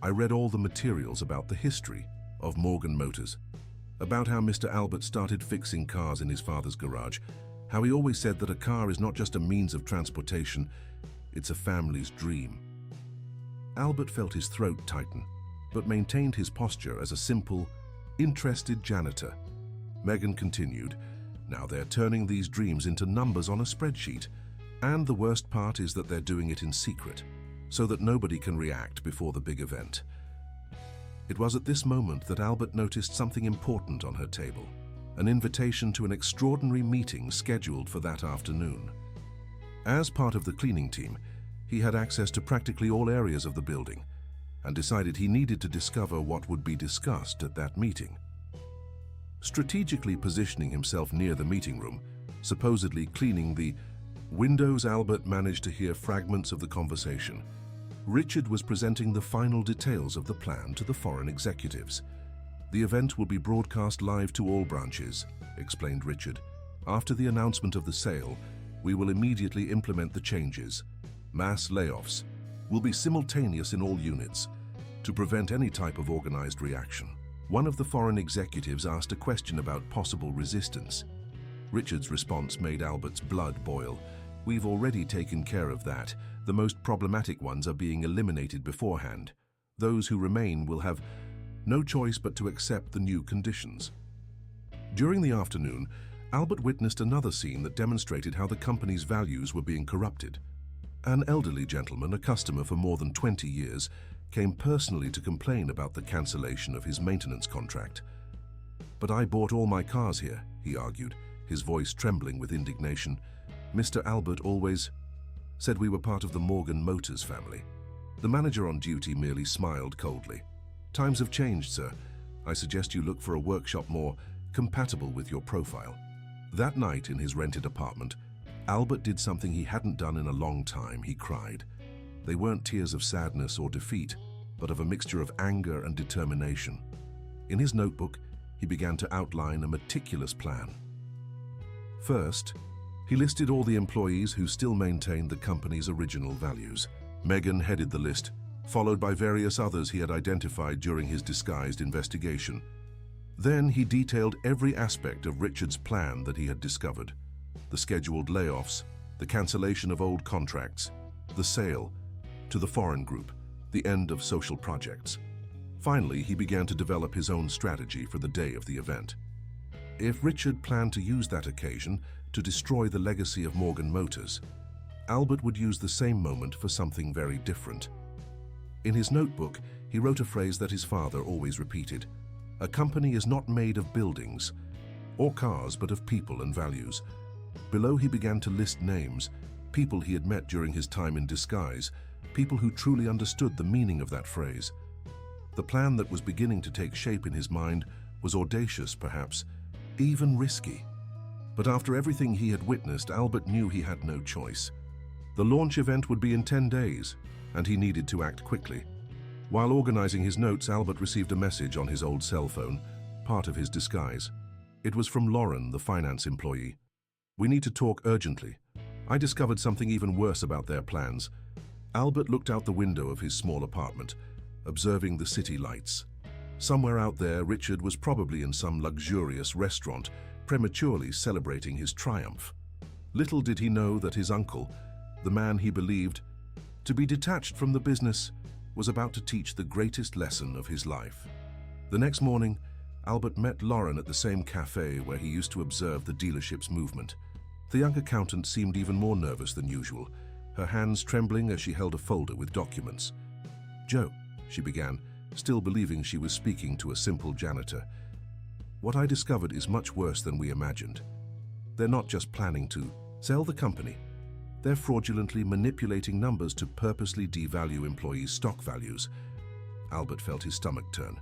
I read all the materials about the history of Morgan Motors, about how Mr. Albert started fixing cars in his father's garage, how he always said that a car is not just a means of transportation, it's a family's dream." Albert felt his throat tighten, but maintained his posture as a simple, interested janitor. Megan continued, "Now they're turning these dreams into numbers on a spreadsheet, and the worst part is that they're doing it in secret, so that nobody can react before the big event." It was at this moment that Albert noticed something important on her table: an invitation to an extraordinary meeting scheduled for that afternoon. As part of the cleaning team, he had access to practically all areas of the building, and decided he needed to discover what would be discussed at that meeting. Strategically positioning himself near the meeting room, supposedly cleaning the windows, Albert managed to hear fragments of the conversation. Richard was presenting the final details of the plan to the foreign executives. "The event will be broadcast live to all branches," explained Richard. "After the announcement of the sale, we will immediately implement the changes. Mass layoffs will be simultaneous in all units to prevent any type of organized reaction." One of the foreign executives asked a question about possible resistance. Richard's response made Albert's blood boil. "We've already taken care of that. The most problematic ones are being eliminated beforehand. Those who remain will have no choice but to accept the new conditions." During the afternoon, Albert witnessed another scene that demonstrated how the company's values were being corrupted. An elderly gentleman, a customer for more than 20 years, came personally to complain about the cancellation of his maintenance contract. "But I bought all my cars here," he argued, his voice trembling with indignation. "Mr. Albert always said we were part of the Morgan Motors family." The manager on duty merely smiled coldly. "Times have changed, sir. I suggest you look for a workshop more compatible with your profile." That night in his rented apartment, Albert did something he hadn't done in a long time. He cried. They weren't tears of sadness or defeat, but of a mixture of anger and determination. In his notebook, he began to outline a meticulous plan. First, he listed all the employees who still maintained the company's original values. Megan headed the list, followed by various others he had identified during his disguised investigation. Then he detailed every aspect of Richard's plan that he had discovered: the scheduled layoffs, the cancellation of old contracts, the sale to the foreign group, the end of social projects. Finally, he began to develop his own strategy for the day of the event. If Richard planned to use that occasion to destroy the legacy of Morgan Motors, Albert would use the same moment for something very different. In his notebook, he wrote a phrase that his father always repeated: "A company is not made of buildings or cars, but of people and values." Below, he began to list names, people he had met during his time in disguise, people who truly understood the meaning of that phrase. The plan that was beginning to take shape in his mind was audacious, perhaps, even risky. But after everything he had witnessed, Albert knew he had no choice. The launch event would be in 10 days, and he needed to act quickly. While organizing his notes, Albert received a message on his old cell phone, part of his disguise. It was from Lauren, the finance employee. "We need to talk urgently. I discovered something even worse about their plans." Albert looked out the window of his small apartment, observing the city lights. Somewhere out there, Richard was probably in some luxurious restaurant, prematurely celebrating his triumph. Little did he know that his uncle, the man he believed to be detached from the business, was about to teach the greatest lesson of his life. The next morning, Albert met Lauren at the same cafe where he used to observe the dealership's movement. The young accountant seemed even more nervous than usual, her hands trembling as she held a folder with documents. "Joe," she began, still believing she was speaking to a simple janitor, "what I discovered is much worse than we imagined. They're not just planning to sell the company. They're fraudulently manipulating numbers to purposely devalue employees' stock values." Albert felt his stomach turn.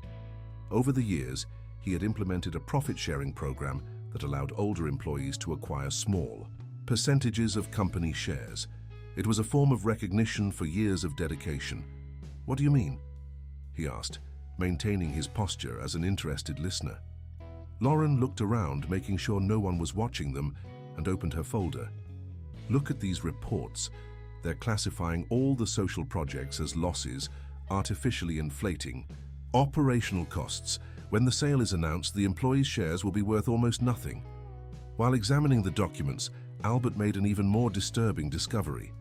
Over the years, he had implemented a profit-sharing program that allowed older employees to acquire small percentages of company shares. It was a form of recognition for years of dedication. "What do you mean?" he asked, maintaining his posture as an interested listener. Lauren looked around, making sure no one was watching them, and opened her folder. "Look at these reports. They're classifying all the social projects as losses, artificially inflating operational costs. When the sale is announced, the employees' shares will be worth almost nothing." While examining the documents, Albert made an even more disturbing discovery.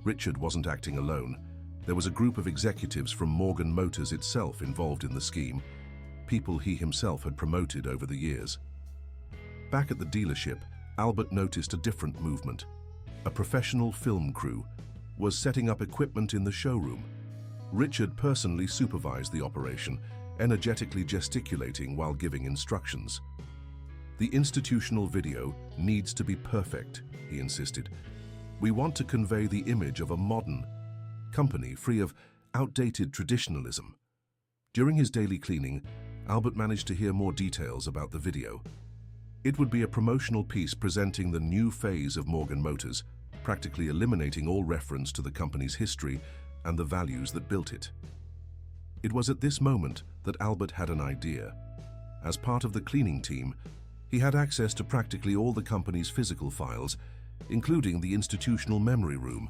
Richard wasn't acting alone. There was a group of executives from Morgan Motors itself involved in the scheme, people he himself had promoted over the years. Back at the dealership, Albert noticed a different movement. A professional film crew was setting up equipment in the showroom. Richard personally supervised the operation, energetically gesticulating while giving instructions. "The institutional video needs to be perfect," he insisted. "We want to convey the image of a modern company free of outdated traditionalism." During his daily cleaning, Albert managed to hear more details about the video. It would be a promotional piece presenting the new phase of Morgan Motors, practically eliminating all reference to the company's history and the values that built it. It was at this moment that Albert had an idea. As part of the cleaning team, he had access to practically all the company's physical files, including the institutional memory room,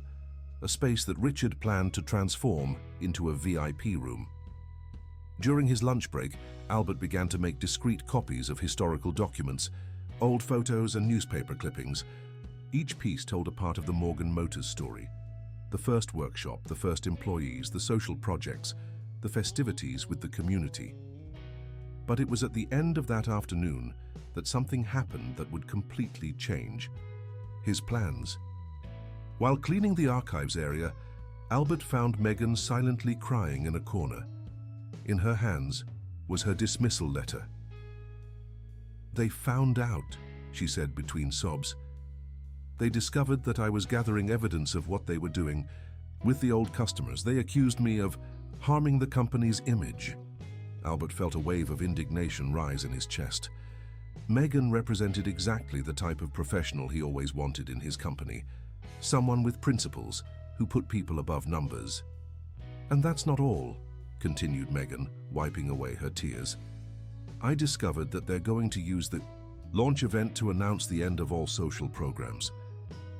a space that Richard planned to transform into a VIP room. During his lunch break, Albert began to make discrete copies of historical documents, old photos and newspaper clippings. Each piece told a part of the Morgan Motors story: the first workshop, the first employees, the social projects, the festivities with the community. But it was at the end of that afternoon that something happened that would completely change his plans. While cleaning the archives area, Albert found Megan silently crying in a corner. In her hands was her dismissal letter. "They found out," she said between sobs. "They discovered that I was gathering evidence of what they were doing with the old customers. They accused me of harming the company's image." Albert felt a wave of indignation rise in his chest. Megan represented exactly the type of professional he always wanted in his company. Someone with principles, who put people above numbers. "And that's not all," continued Megan, wiping away her tears. "I discovered that they're going to use the launch event to announce the end of all social programs.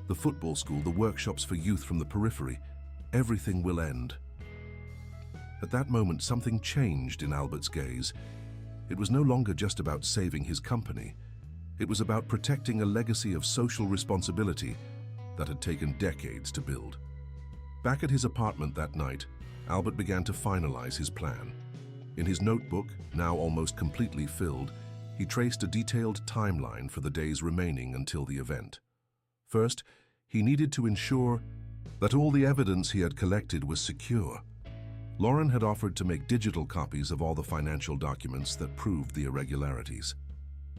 The football school, the workshops for youth from the periphery, everything will end." At that moment, something changed in Albert's gaze. It was no longer just about saving his company. It was about protecting a legacy of social responsibility that had taken decades to build. Back at his apartment that night, Albert began to finalize his plan. In his notebook, now almost completely filled, he traced a detailed timeline for the days remaining until the event. First, he needed to ensure that all the evidence he had collected was secure. Lauren had offered to make digital copies of all the financial documents that proved the irregularities.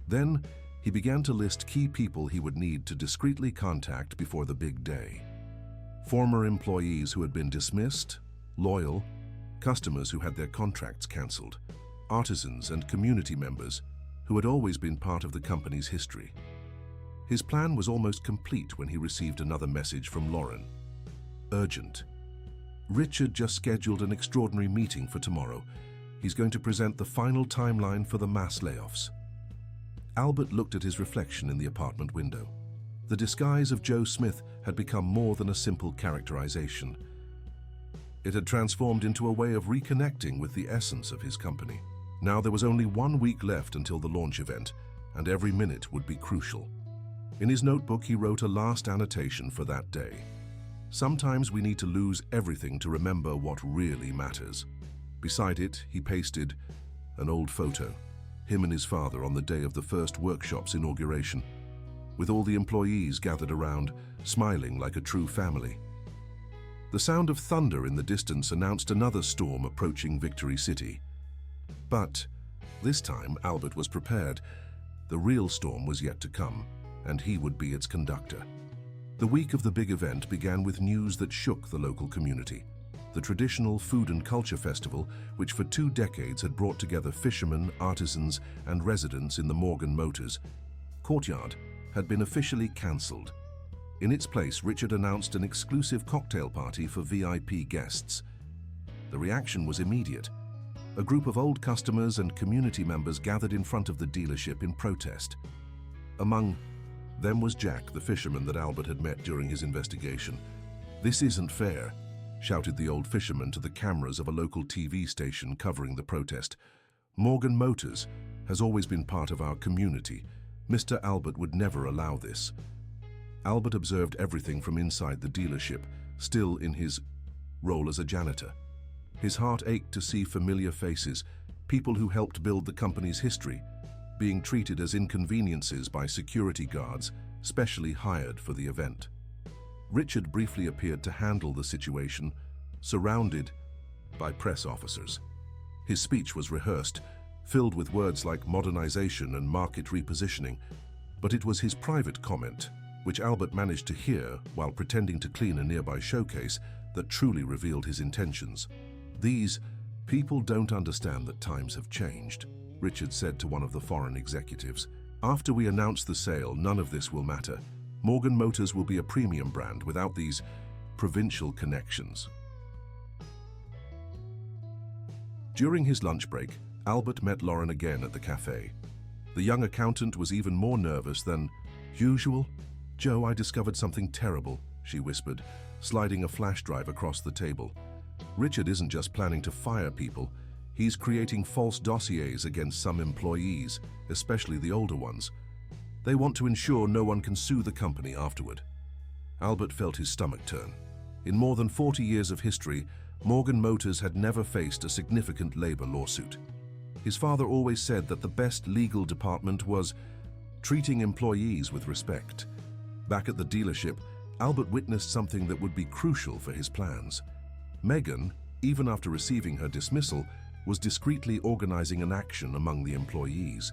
Then, he began to list key people he would need to discreetly contact before the big day. Former employees who had been dismissed, loyal, customers who had their contracts cancelled, artisans and community members who had always been part of the company's history. His plan was almost complete when he received another message from Lauren. Urgent. Richard just scheduled an extraordinary meeting for tomorrow. He's going to present the final timeline for the mass layoffs. Albert looked at his reflection in the apartment window. The disguise of Joe Smith had become more than a simple characterization. It had transformed into a way of reconnecting with the essence of his company. Now there was only 1 week left until the launch event, and every minute would be crucial. In his notebook, he wrote a last annotation for that day. Sometimes we need to lose everything to remember what really matters. Beside it, he pasted an old photo, him and his father on the day of the first workshop's inauguration, with all the employees gathered around, smiling like a true family. The sound of thunder in the distance announced another storm approaching Victory City. But this time, Albert was prepared. The real storm was yet to come, and he would be its conductor. The week of the big event began with news that shook the local community. The traditional food and culture festival, which for 2 decades had brought together fishermen, artisans, and residents in the Morgan Motors courtyard, had been officially cancelled. In its place, Richard announced an exclusive cocktail party for VIP guests. The reaction was immediate. A group of old customers and community members gathered in front of the dealership in protest. Among them was Jack, the fisherman that Albert had met during his investigation. "This isn't fair," shouted the old fisherman to the cameras of a local TV station covering the protest. "Morgan Motors has always been part of our community. Mr. Albert would never allow this." Albert observed everything from inside the dealership, still in his role as a janitor. His heart ached to see familiar faces, people who helped build the company's history, being treated as inconveniences by security guards, specially hired for the event. Richard briefly appeared to handle the situation, surrounded by press officers. His speech was rehearsed, filled with words like modernization and market repositioning, but it was his private comment, which Albert managed to hear while pretending to clean a nearby showcase, that truly revealed his intentions. "These people don't understand that times have changed," Richard said to one of the foreign executives. "After we announce the sale, none of this will matter. Morgan Motors will be a premium brand without these provincial connections." During his lunch break, Albert met Lauren again at the cafe. The young accountant was even more nervous than usual. "Joe, I discovered something terrible," she whispered, sliding a flash drive across the table. "Richard isn't just planning to fire people. He's creating false dossiers against some employees, especially the older ones. They want to ensure no one can sue the company afterward." Albert felt his stomach turn. In more than 40 years of history, Morgan Motors had never faced a significant labor lawsuit. His father always said that the best legal department was treating employees with respect. Back at the dealership, Albert witnessed something that would be crucial for his plans. Megan, even after receiving her dismissal, was discreetly organizing an action among the employees.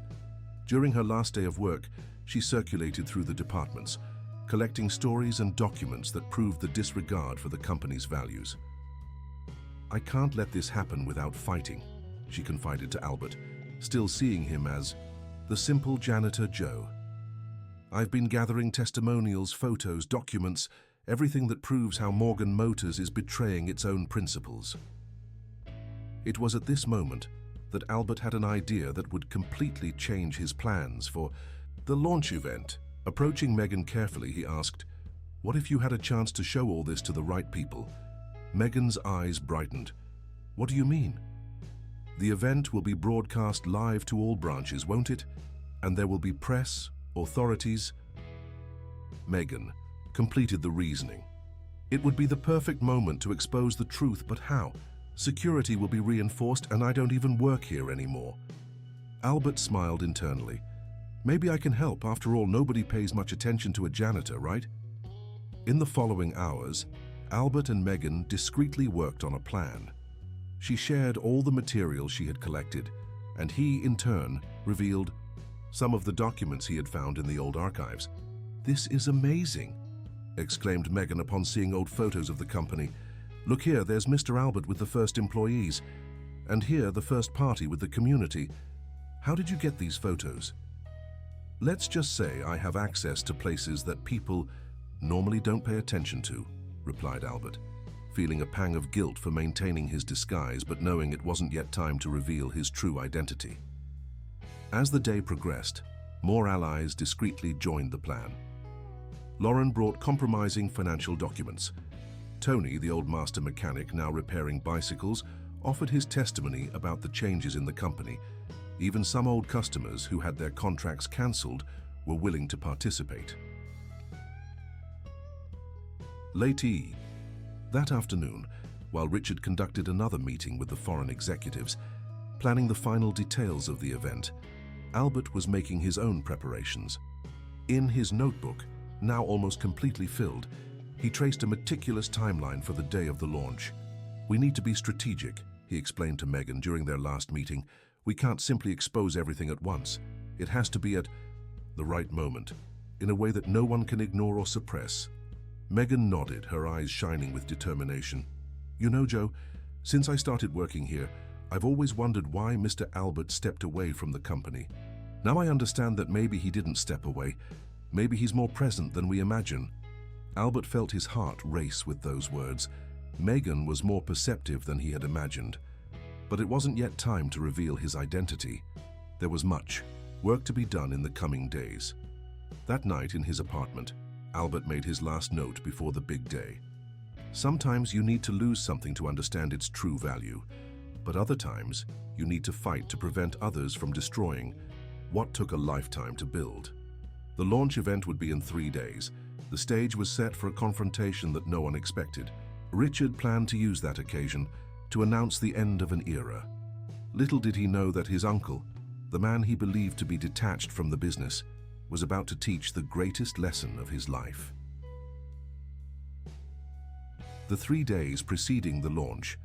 During her last day of work, she circulated through the departments, collecting stories and documents that proved the disregard for the company's values. "I can't let this happen without fighting," she confided to Albert, still seeing him as the simple janitor Joe. "I've been gathering testimonials, photos, documents, everything that proves how Morgan Motors is betraying its own principles." It was at this moment that Albert had an idea that would completely change his plans for the launch event. Approaching Megan carefully, he asked, "What if you had a chance to show all this to the right people?" Megan's eyes brightened. "What do you mean?" "The event will be broadcast live to all branches, won't it? And there will be press, authorities." Megan completed the reasoning. "It would be the perfect moment to expose the truth, but how? Security will be reinforced and I don't even work here anymore." Albert smiled internally. "Maybe I can help. After all, nobody pays much attention to a janitor, right?" In the following hours, Albert and Megan discreetly worked on a plan. She shared all the material she had collected, and he, in turn, revealed some of the documents he had found in the old archives. "This is amazing," exclaimed Megan upon seeing old photos of the company. "Look here, there's Mr. Albert with the first employees, and here the first party with the community. How did you get these photos?" "Let's just say I have access to places that people normally don't pay attention to," replied Albert, feeling a pang of guilt for maintaining his disguise but knowing it wasn't yet time to reveal his true identity. As the day progressed, more allies discreetly joined the plan. Lauren brought compromising financial documents. Tony, the old master mechanic now repairing bicycles, offered his testimony about the changes in the company. Even some old customers who had their contracts cancelled were willing to participate. Late that afternoon, while Richard conducted another meeting with the foreign executives, planning the final details of the event, Albert was making his own preparations. In his notebook, now almost completely filled, he traced a meticulous timeline for the day of the launch. "We need to be strategic," he explained to Megan during their last meeting. "We can't simply expose everything at once. It has to be at the right moment, in a way that no one can ignore or suppress." Megan nodded, her eyes shining with determination. "You know, Joe, since I started working here, I've always wondered why Mr. Albert stepped away from the company. Now I understand that maybe he didn't step away. Maybe he's more present than we imagine." Albert felt his heart race with those words. Megan was more perceptive than he had imagined. But it wasn't yet time to reveal his identity. There was much work to be done in the coming days. That night in his apartment, Albert made his last note before the big day. "Sometimes you need to lose something to understand its true value, but other times you need to fight to prevent others from destroying what took a lifetime to build." The launch event would be in 3 days. The stage was set for a confrontation that no one expected. Richard planned to use that occasion to announce the end of an era. Little did he know that his uncle, the man he believed to be detached from the business, was about to teach the greatest lesson of his life. The 3 days preceding the launch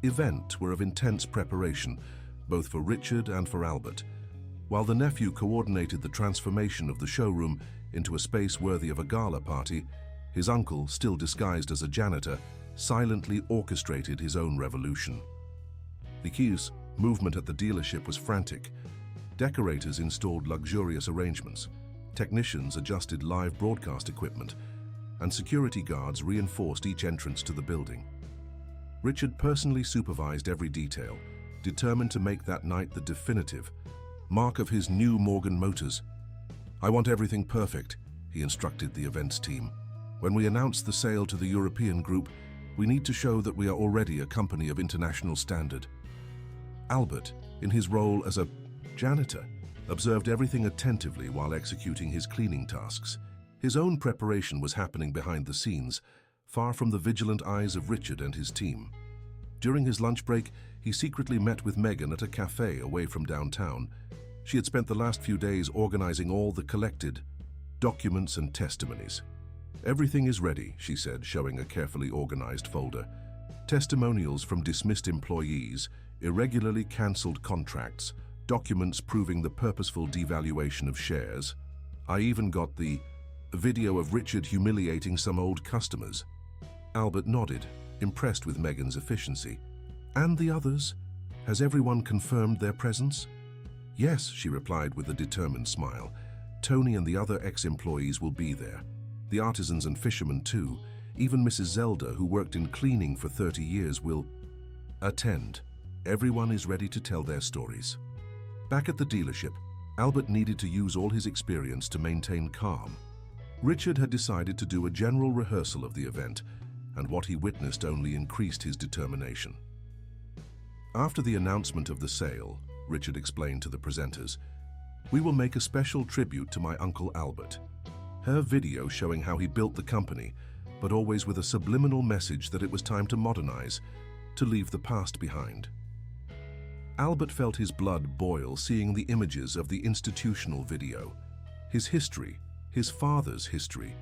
event were of intense preparation, both for Richard and for Albert. While the nephew coordinated the transformation of the showroom into a space worthy of a gala party, his uncle, still disguised as a janitor, silently orchestrated his own revolution. The queue's movement at the dealership was frantic. Decorators installed luxurious arrangements, technicians adjusted live broadcast equipment, and security guards reinforced each entrance to the building. Richard personally supervised every detail, determined to make that night the definitive mark of his new Morgan Motors. "I want everything perfect," he instructed the events team. "When we announce the sale to the European group, we need to show that we are already a company of international standard." Albert, in his role as a janitor, observed everything attentively while executing his cleaning tasks. His own preparation was happening behind the scenes, far from the vigilant eyes of Richard and his team. During his lunch break, he secretly met with Megan at a cafe away from downtown. She had spent the last few days organizing all the collected documents and testimonies. "Everything is ready," she said, showing a carefully organized folder. "Testimonials from dismissed employees, irregularly cancelled contracts, documents proving the purposeful devaluation of shares. I even got the video of Richard humiliating some old customers." Albert nodded, impressed with Megan's efficiency. "And the others? Has everyone confirmed their presence?" "Yes," she replied with a determined smile. "Tony and the other ex-employees will be there. The artisans and fishermen too. Even Mrs. Zelda, who worked in cleaning for 30 years, will attend. Everyone is ready to tell their stories." Back at the dealership, Albert needed to use all his experience to maintain calm. Richard had decided to do a general rehearsal of the event, and what he witnessed only increased his determination. After the announcement of the sale, Richard explained to the presenters, "We will make a special tribute to my Uncle Albert. Her video showing how he built the company, but always with a subliminal message that it was time to modernize, to leave the past behind." Albert felt his blood boil seeing the images of the institutional video. His history, his father's history,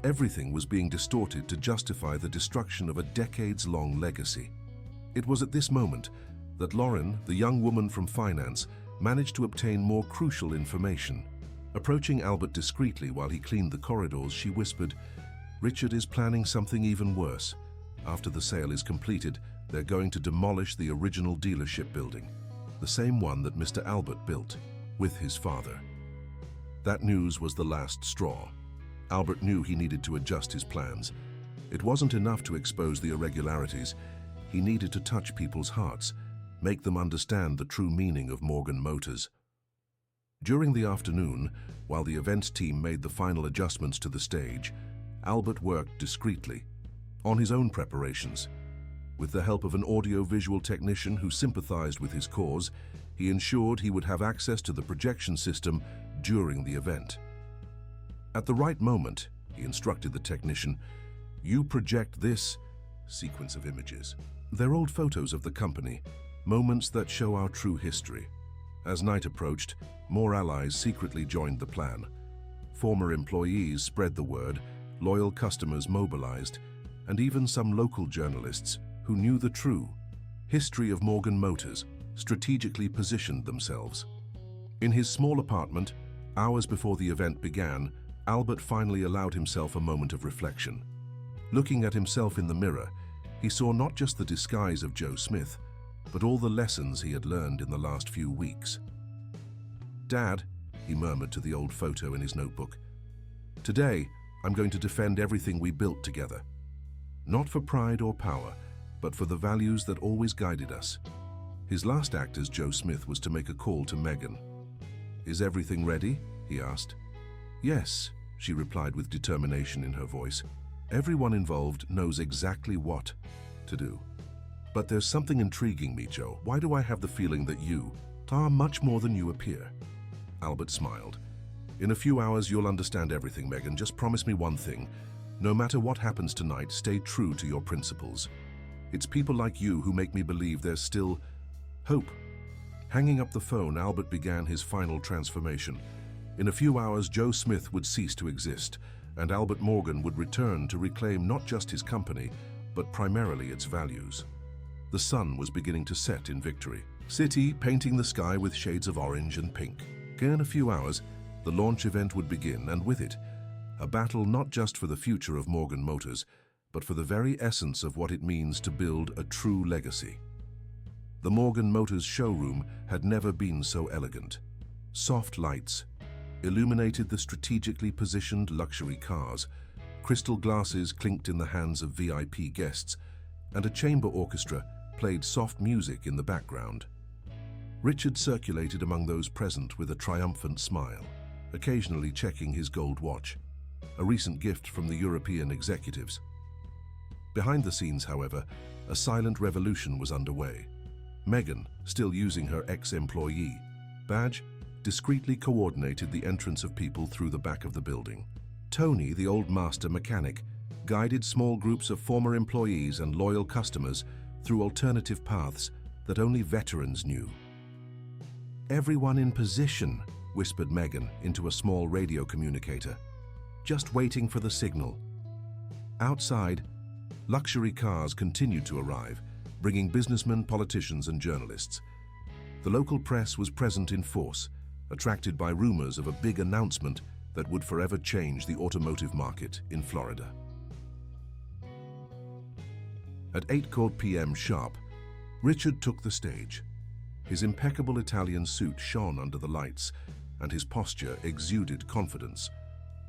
Everything was being distorted to justify the destruction of a decades-long legacy. It was at this moment that Lauren, the young woman from finance, managed to obtain more crucial information. Approaching Albert discreetly while he cleaned the corridors, she whispered, "Richard is planning something even worse. After the sale is completed, they're going to demolish the original dealership building, the same one that Mr. Albert built, with his father." That news was the last straw. Albert knew he needed to adjust his plans. It wasn't enough to expose the irregularities. He needed to touch people's hearts, make them understand the true meaning of Morgan Motors. During the afternoon, while the events team made the final adjustments to the stage, Albert worked discreetly on his own preparations. With the help of an audio-visual technician who sympathized with his cause, he ensured he would have access to the projection system during the event. At the right moment, he instructed the technician, "You project this sequence of images. They're old photos of the company, moments that show our true history." As night approached, more allies secretly joined the plan. Former employees spread the word, loyal customers mobilized, and even some local journalists who knew the true history of Morgan Motors strategically positioned themselves. In his small apartment, hours before the event began, Albert finally allowed himself a moment of reflection. Looking at himself in the mirror, he saw not just the disguise of Joe Smith, but all the lessons he had learned in the last few weeks. "Dad," he murmured to the old photo in his notebook, "today I'm going to defend everything we built together. Not for pride or power, but for the values that always guided us." His last act as Joe Smith was to make a call to Megan. "Is everything ready?" he asked. "Yes," she replied with determination in her voice. "Everyone involved knows exactly what to do. But there's something intriguing me, Joe. Why do I have the feeling that you are much more than you appear?" Albert smiled. "In a few hours you'll understand everything, Megan. Just promise me one thing. No matter what happens tonight, stay true to your principles. It's people like you who make me believe there's still hope." Hanging up the phone, Albert began his final transformation. In a few hours, Joe Smith would cease to exist, and Albert Morgan would return to reclaim not just his company, but primarily its values. The sun was beginning to set in victory, city painting the sky with shades of orange and pink. In a few hours, the launch event would begin, and with it, a battle not just for the future of Morgan Motors, but for the very essence of what it means to build a true legacy. The Morgan Motors showroom had never been so elegant. Soft lights illuminated the strategically positioned luxury cars, crystal glasses clinked in the hands of VIP guests, and a chamber orchestra played soft music in the background. Richard circulated among those present with a triumphant smile, occasionally checking his gold watch, a recent gift from the European executives. Behind the scenes, however, a silent revolution was underway. Megan, still using her ex-employee badge, discreetly coordinated the entrance of people through the back of the building. Tony, the old master mechanic, guided small groups of former employees and loyal customers through alternative paths that only veterans knew. "Everyone in position," whispered Megan into a small radio communicator. "Just waiting for the signal." Outside, luxury cars continued to arrive, bringing businessmen, politicians, and journalists. The local press was present in force, attracted by rumors of a big announcement that would forever change the automotive market in Florida. At 8 p.m. sharp, Richard took the stage. His impeccable Italian suit shone under the lights, and his posture exuded confidence.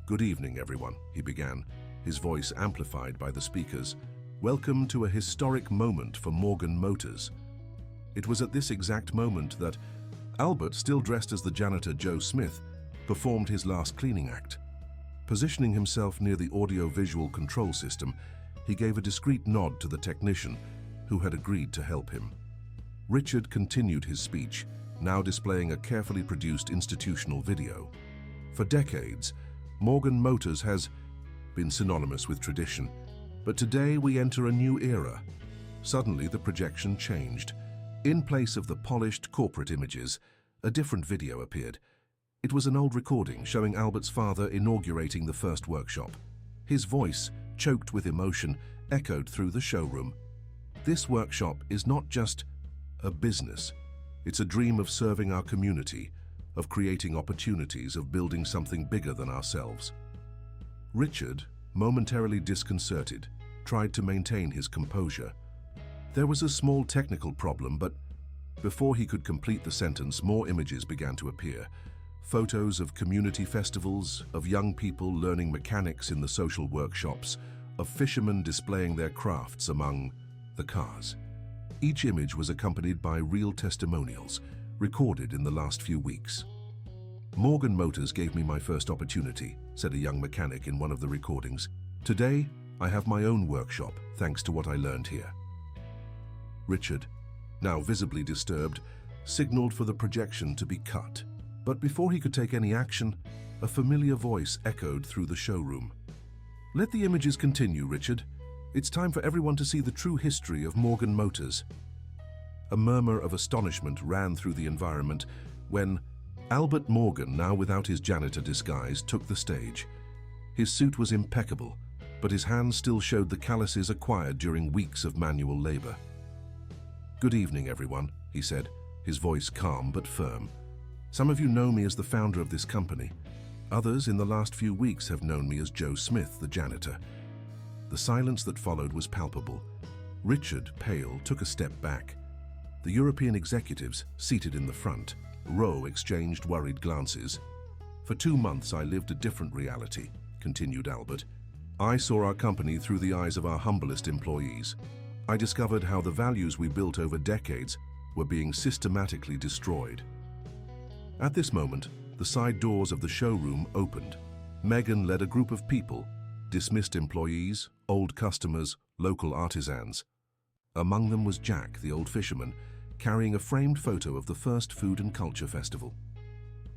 "Good evening, everyone," he began, his voice amplified by the speakers. "Welcome to a historic moment for Morgan Motors." It was at this exact moment that Albert, still dressed as the janitor Joe Smith, performed his last cleaning act. Positioning himself near the audio-visual control system, he gave a discreet nod to the technician, who had agreed to help him. Richard continued his speech, now displaying a carefully produced institutional video. For decades, Morgan Motors has been synonymous with tradition, but today we enter a new era. Suddenly, the projection changed. In place of the polished corporate images, a different video appeared. It was an old recording showing Albert's father inaugurating the first workshop. His voice, choked with emotion, echoed through the showroom. This workshop is not just a business. It's a dream of serving our community, of creating opportunities, of building something bigger than ourselves. Richard, momentarily disconcerted, tried to maintain his composure. There was a small technical problem, but before he could complete the sentence, more images began to appear. Photos of community festivals, of young people learning mechanics in the social workshops, of fishermen displaying their crafts among the cars. Each image was accompanied by real testimonials, recorded in the last few weeks. "Morgan Motors gave me my first opportunity," said a young mechanic in one of the recordings. "Today, I have my own workshop, thanks to what I learned here." Richard, now visibly disturbed, signaled for the projection to be cut. But before he could take any action, a familiar voice echoed through the showroom. "Let the images continue, Richard. It's time for everyone to see the true history of Morgan Motors." A murmur of astonishment ran through the environment when Albert Morgan, now without his janitor disguise, took the stage. His suit was impeccable, but his hands still showed the calluses acquired during weeks of manual labor. "Good evening, everyone," he said, his voice calm but firm. "Some of you know me as the founder of this company. Others in the last few weeks have known me as Joe Smith, the janitor." The silence that followed was palpable. Richard, pale, took a step back. The European executives, seated in the front row, exchanged worried glances. "For 2 months I lived a different reality," continued Albert. "I saw our company through the eyes of our humblest employees. I discovered how the values we built over decades were being systematically destroyed." At this moment, the side doors of the showroom opened. Megan led a group of people, dismissed employees, old customers, local artisans. Among them was Jack, the old fisherman, carrying a framed photo of the first Food and Culture Festival.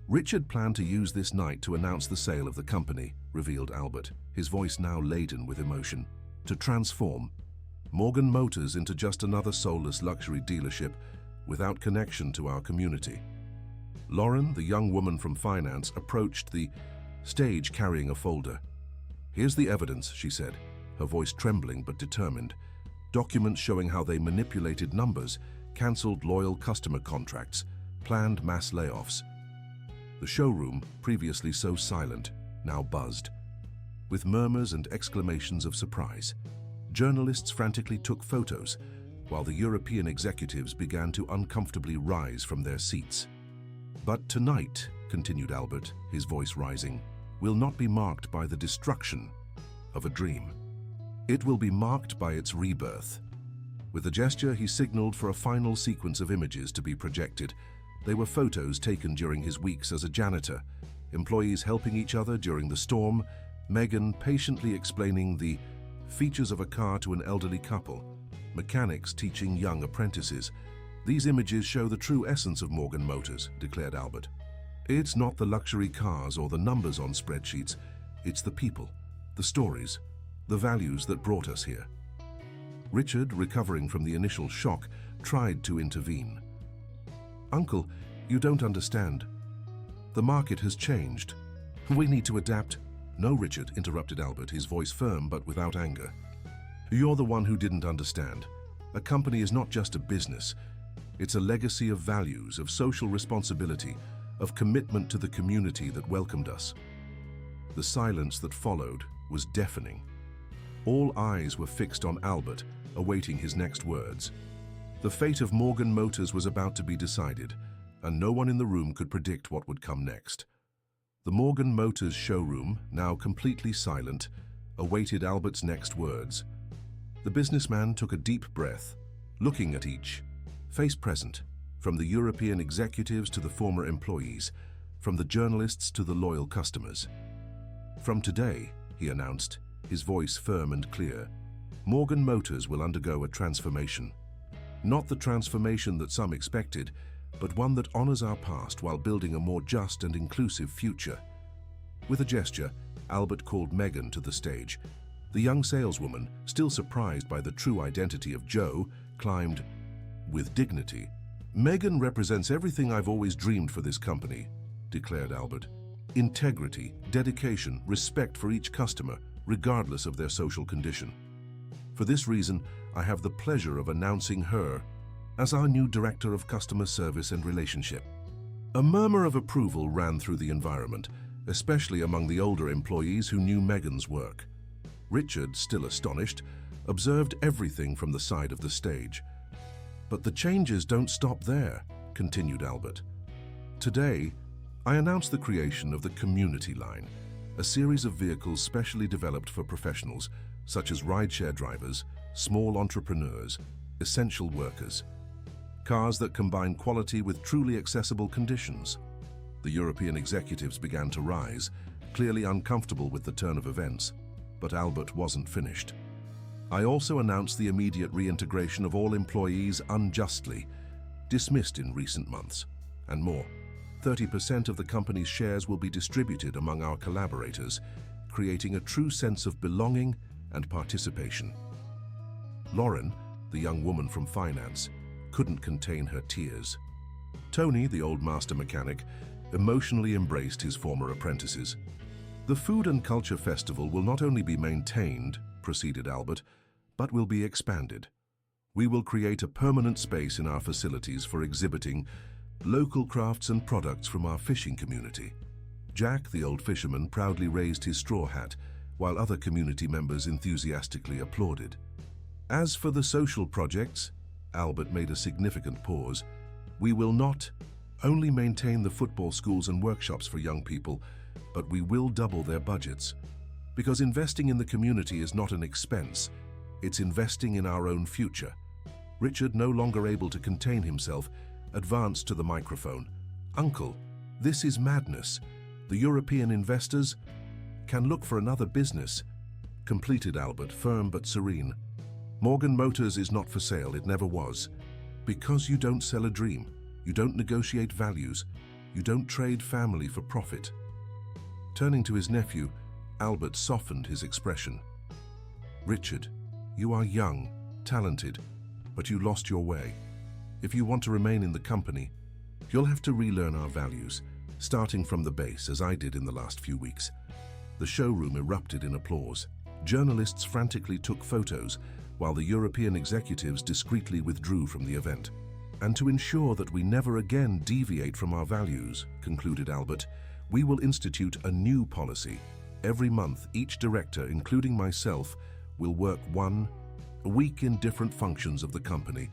"Richard planned to use this night to announce the sale of the company," revealed Albert, his voice now laden with emotion, "to transform Morgan Motors into just another soulless luxury dealership without connection to our community." Lauren, the young woman from finance, approached the stage carrying a folder. "Here's the evidence," she said, her voice trembling but determined. "Documents showing how they manipulated numbers, cancelled loyal customer contracts, planned mass layoffs." The showroom, previously so silent, now buzzed, with murmurs and exclamations of surprise. Journalists frantically took photos, while the European executives began to uncomfortably rise from their seats. "But tonight," continued Albert, his voice rising, "will not be marked by the destruction of a dream. It will be marked by its rebirth." With a gesture, he signaled for a final sequence of images to be projected. They were photos taken during his weeks as a janitor, employees helping each other during the storm, Megan patiently explaining the features of a car to an elderly couple, mechanics teaching young apprentices. "These images show the true essence of Morgan Motors," declared Albert. "It's not the luxury cars or the numbers on spreadsheets. It's the people, the stories, the values that brought us here." Richard, recovering from the initial shock, tried to intervene. "Uncle, you don't understand. The market has changed. We need to adapt." "No, Richard," interrupted Albert, his voice firm but without anger. "You're the one who didn't understand. A company is not just a business. It's a legacy of values, of social responsibility, of commitment to the community that welcomed us." The silence that followed was deafening. All eyes were fixed on Albert, awaiting his next words. The fate of Morgan Motors was about to be decided, and no one in the room could predict what would come next. The Morgan Motors showroom, now completely silent, awaited Albert's next words. The businessman took a deep breath, looking at each, face present, from the European executives to the former employees, from the journalists to the loyal customers. "From today," he announced, his voice firm and clear, "Morgan Motors will undergo a transformation. Not the transformation that some expected, but one that honors our past while building a more just and inclusive future." With a gesture, Albert called Megan to the stage. The young saleswoman, still surprised by the true identity of Joe, climbed with dignity. "Megan represents everything I've always dreamed for this company," declared Albert. "Integrity, dedication, respect for each customer, regardless of their social condition. For this reason, I have the pleasure of announcing her as our new Director of Customer Service and Relationship. A murmur of approval ran through the environment, especially among the older employees who knew Megan's work. Richard, still astonished, observed everything from the side of the stage. "But the changes don't stop there," continued Albert. "Today, I announce the creation of the Community Line, a series of vehicles specially developed for professionals such as rideshare drivers, small entrepreneurs, essential workers. Cars that combine quality with truly accessible conditions." The European executives began to rise, clearly uncomfortable with the turn of events, but Albert wasn't finished. "I also announced the immediate reintegration of all employees unjustly dismissed in recent months, and more. 30% of the company's shares will be distributed among our collaborators, creating a true sense of belonging and participation." Lauren, the young woman from finance, couldn't contain her tears. Tony, the old master mechanic, emotionally embraced his former apprentices. "The Food and Culture Festival will not only be maintained," proceeded Albert, "but will be expanded. We will create a permanent space in our facilities for exhibiting local crafts and products from our fishing community." Jack, the old fisherman, proudly raised his straw hat, while other community members enthusiastically applauded. "As for the social projects," Albert made a significant pause, "we will not only maintain the football schools and workshops for young people, but we will double their budgets. Because investing in the community is not an expense, it's investing in our own future." Richard, no longer able to contain himself, advanced to the microphone. "Uncle, this is madness. The European investors can look for another business," completed Albert, firm but serene. "Morgan Motors is not for sale, it never was. Because you don't sell a dream, you don't negotiate values, you don't trade family for profit." Turning to his nephew, Albert softened his expression. "Richard, you are young, talented, but you lost your way. If you want to remain in the company, you'll have to relearn our values, starting from the base, as I did in the last few weeks." The showroom erupted in applause. Journalists frantically took photos, while the European executives discreetly withdrew from the event. "And to ensure that we never again deviate from our values," concluded Albert, "we will institute a new policy. Every month, each director, including myself, will work 1 week in different functions of the company,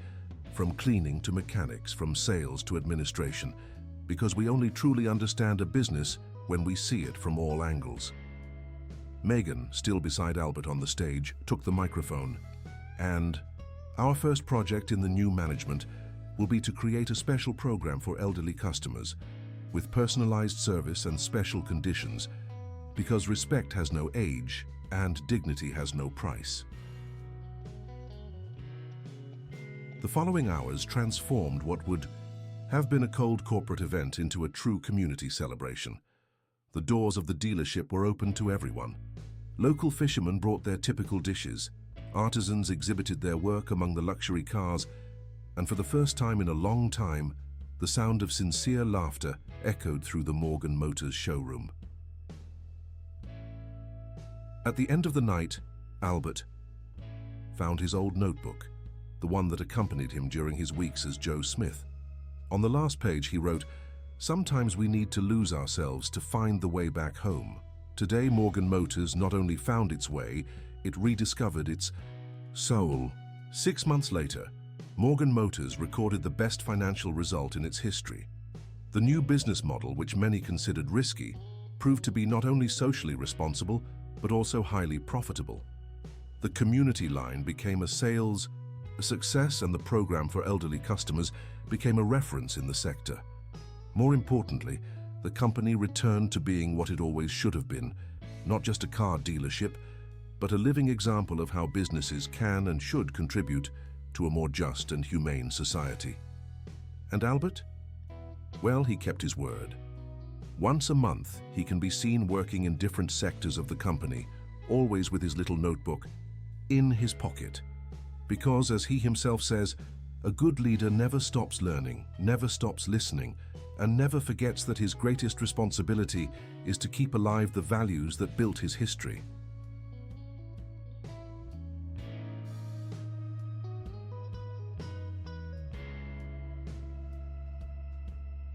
from cleaning to mechanics, from sales to administration, because we only truly understand a business when we see it from all angles." Megan, still beside Albert on the stage, took the microphone. "And our first project in the new management will be to create a special program for elderly customers, with personalized service and special conditions, because respect has no age and dignity has no price." The following hours transformed what would have been a cold corporate event into a true community celebration. The doors of the dealership were open to everyone. Local fishermen brought their typical dishes, artisans exhibited their work among the luxury cars, and for the first time in a long time, the sound of sincere laughter echoed through the Morgan Motors showroom. At the end of the night, Albert found his old notebook, the one that accompanied him during his weeks as Joe Smith. On the last page he wrote, "Sometimes we need to lose ourselves to find the way back home." Today, Morgan Motors not only found its way, it rediscovered its soul. 6 months later, Morgan Motors recorded the best financial result in its history. The new business model, which many considered risky, proved to be not only socially responsible, but also highly profitable. The Community Line became a success, and the program for elderly customers became a reference in the sector. More importantly, the company returned to being what it always should have been, not just a car dealership, but a living example of how businesses can and should contribute to a more just and humane society. And Albert? Well, he kept his word. Once a month, he can be seen working in different sectors of the company, always with his little notebook in his pocket. Because, as he himself says, a good leader never stops learning, never stops listening, and never forgets that his greatest responsibility is to keep alive the values that built his history.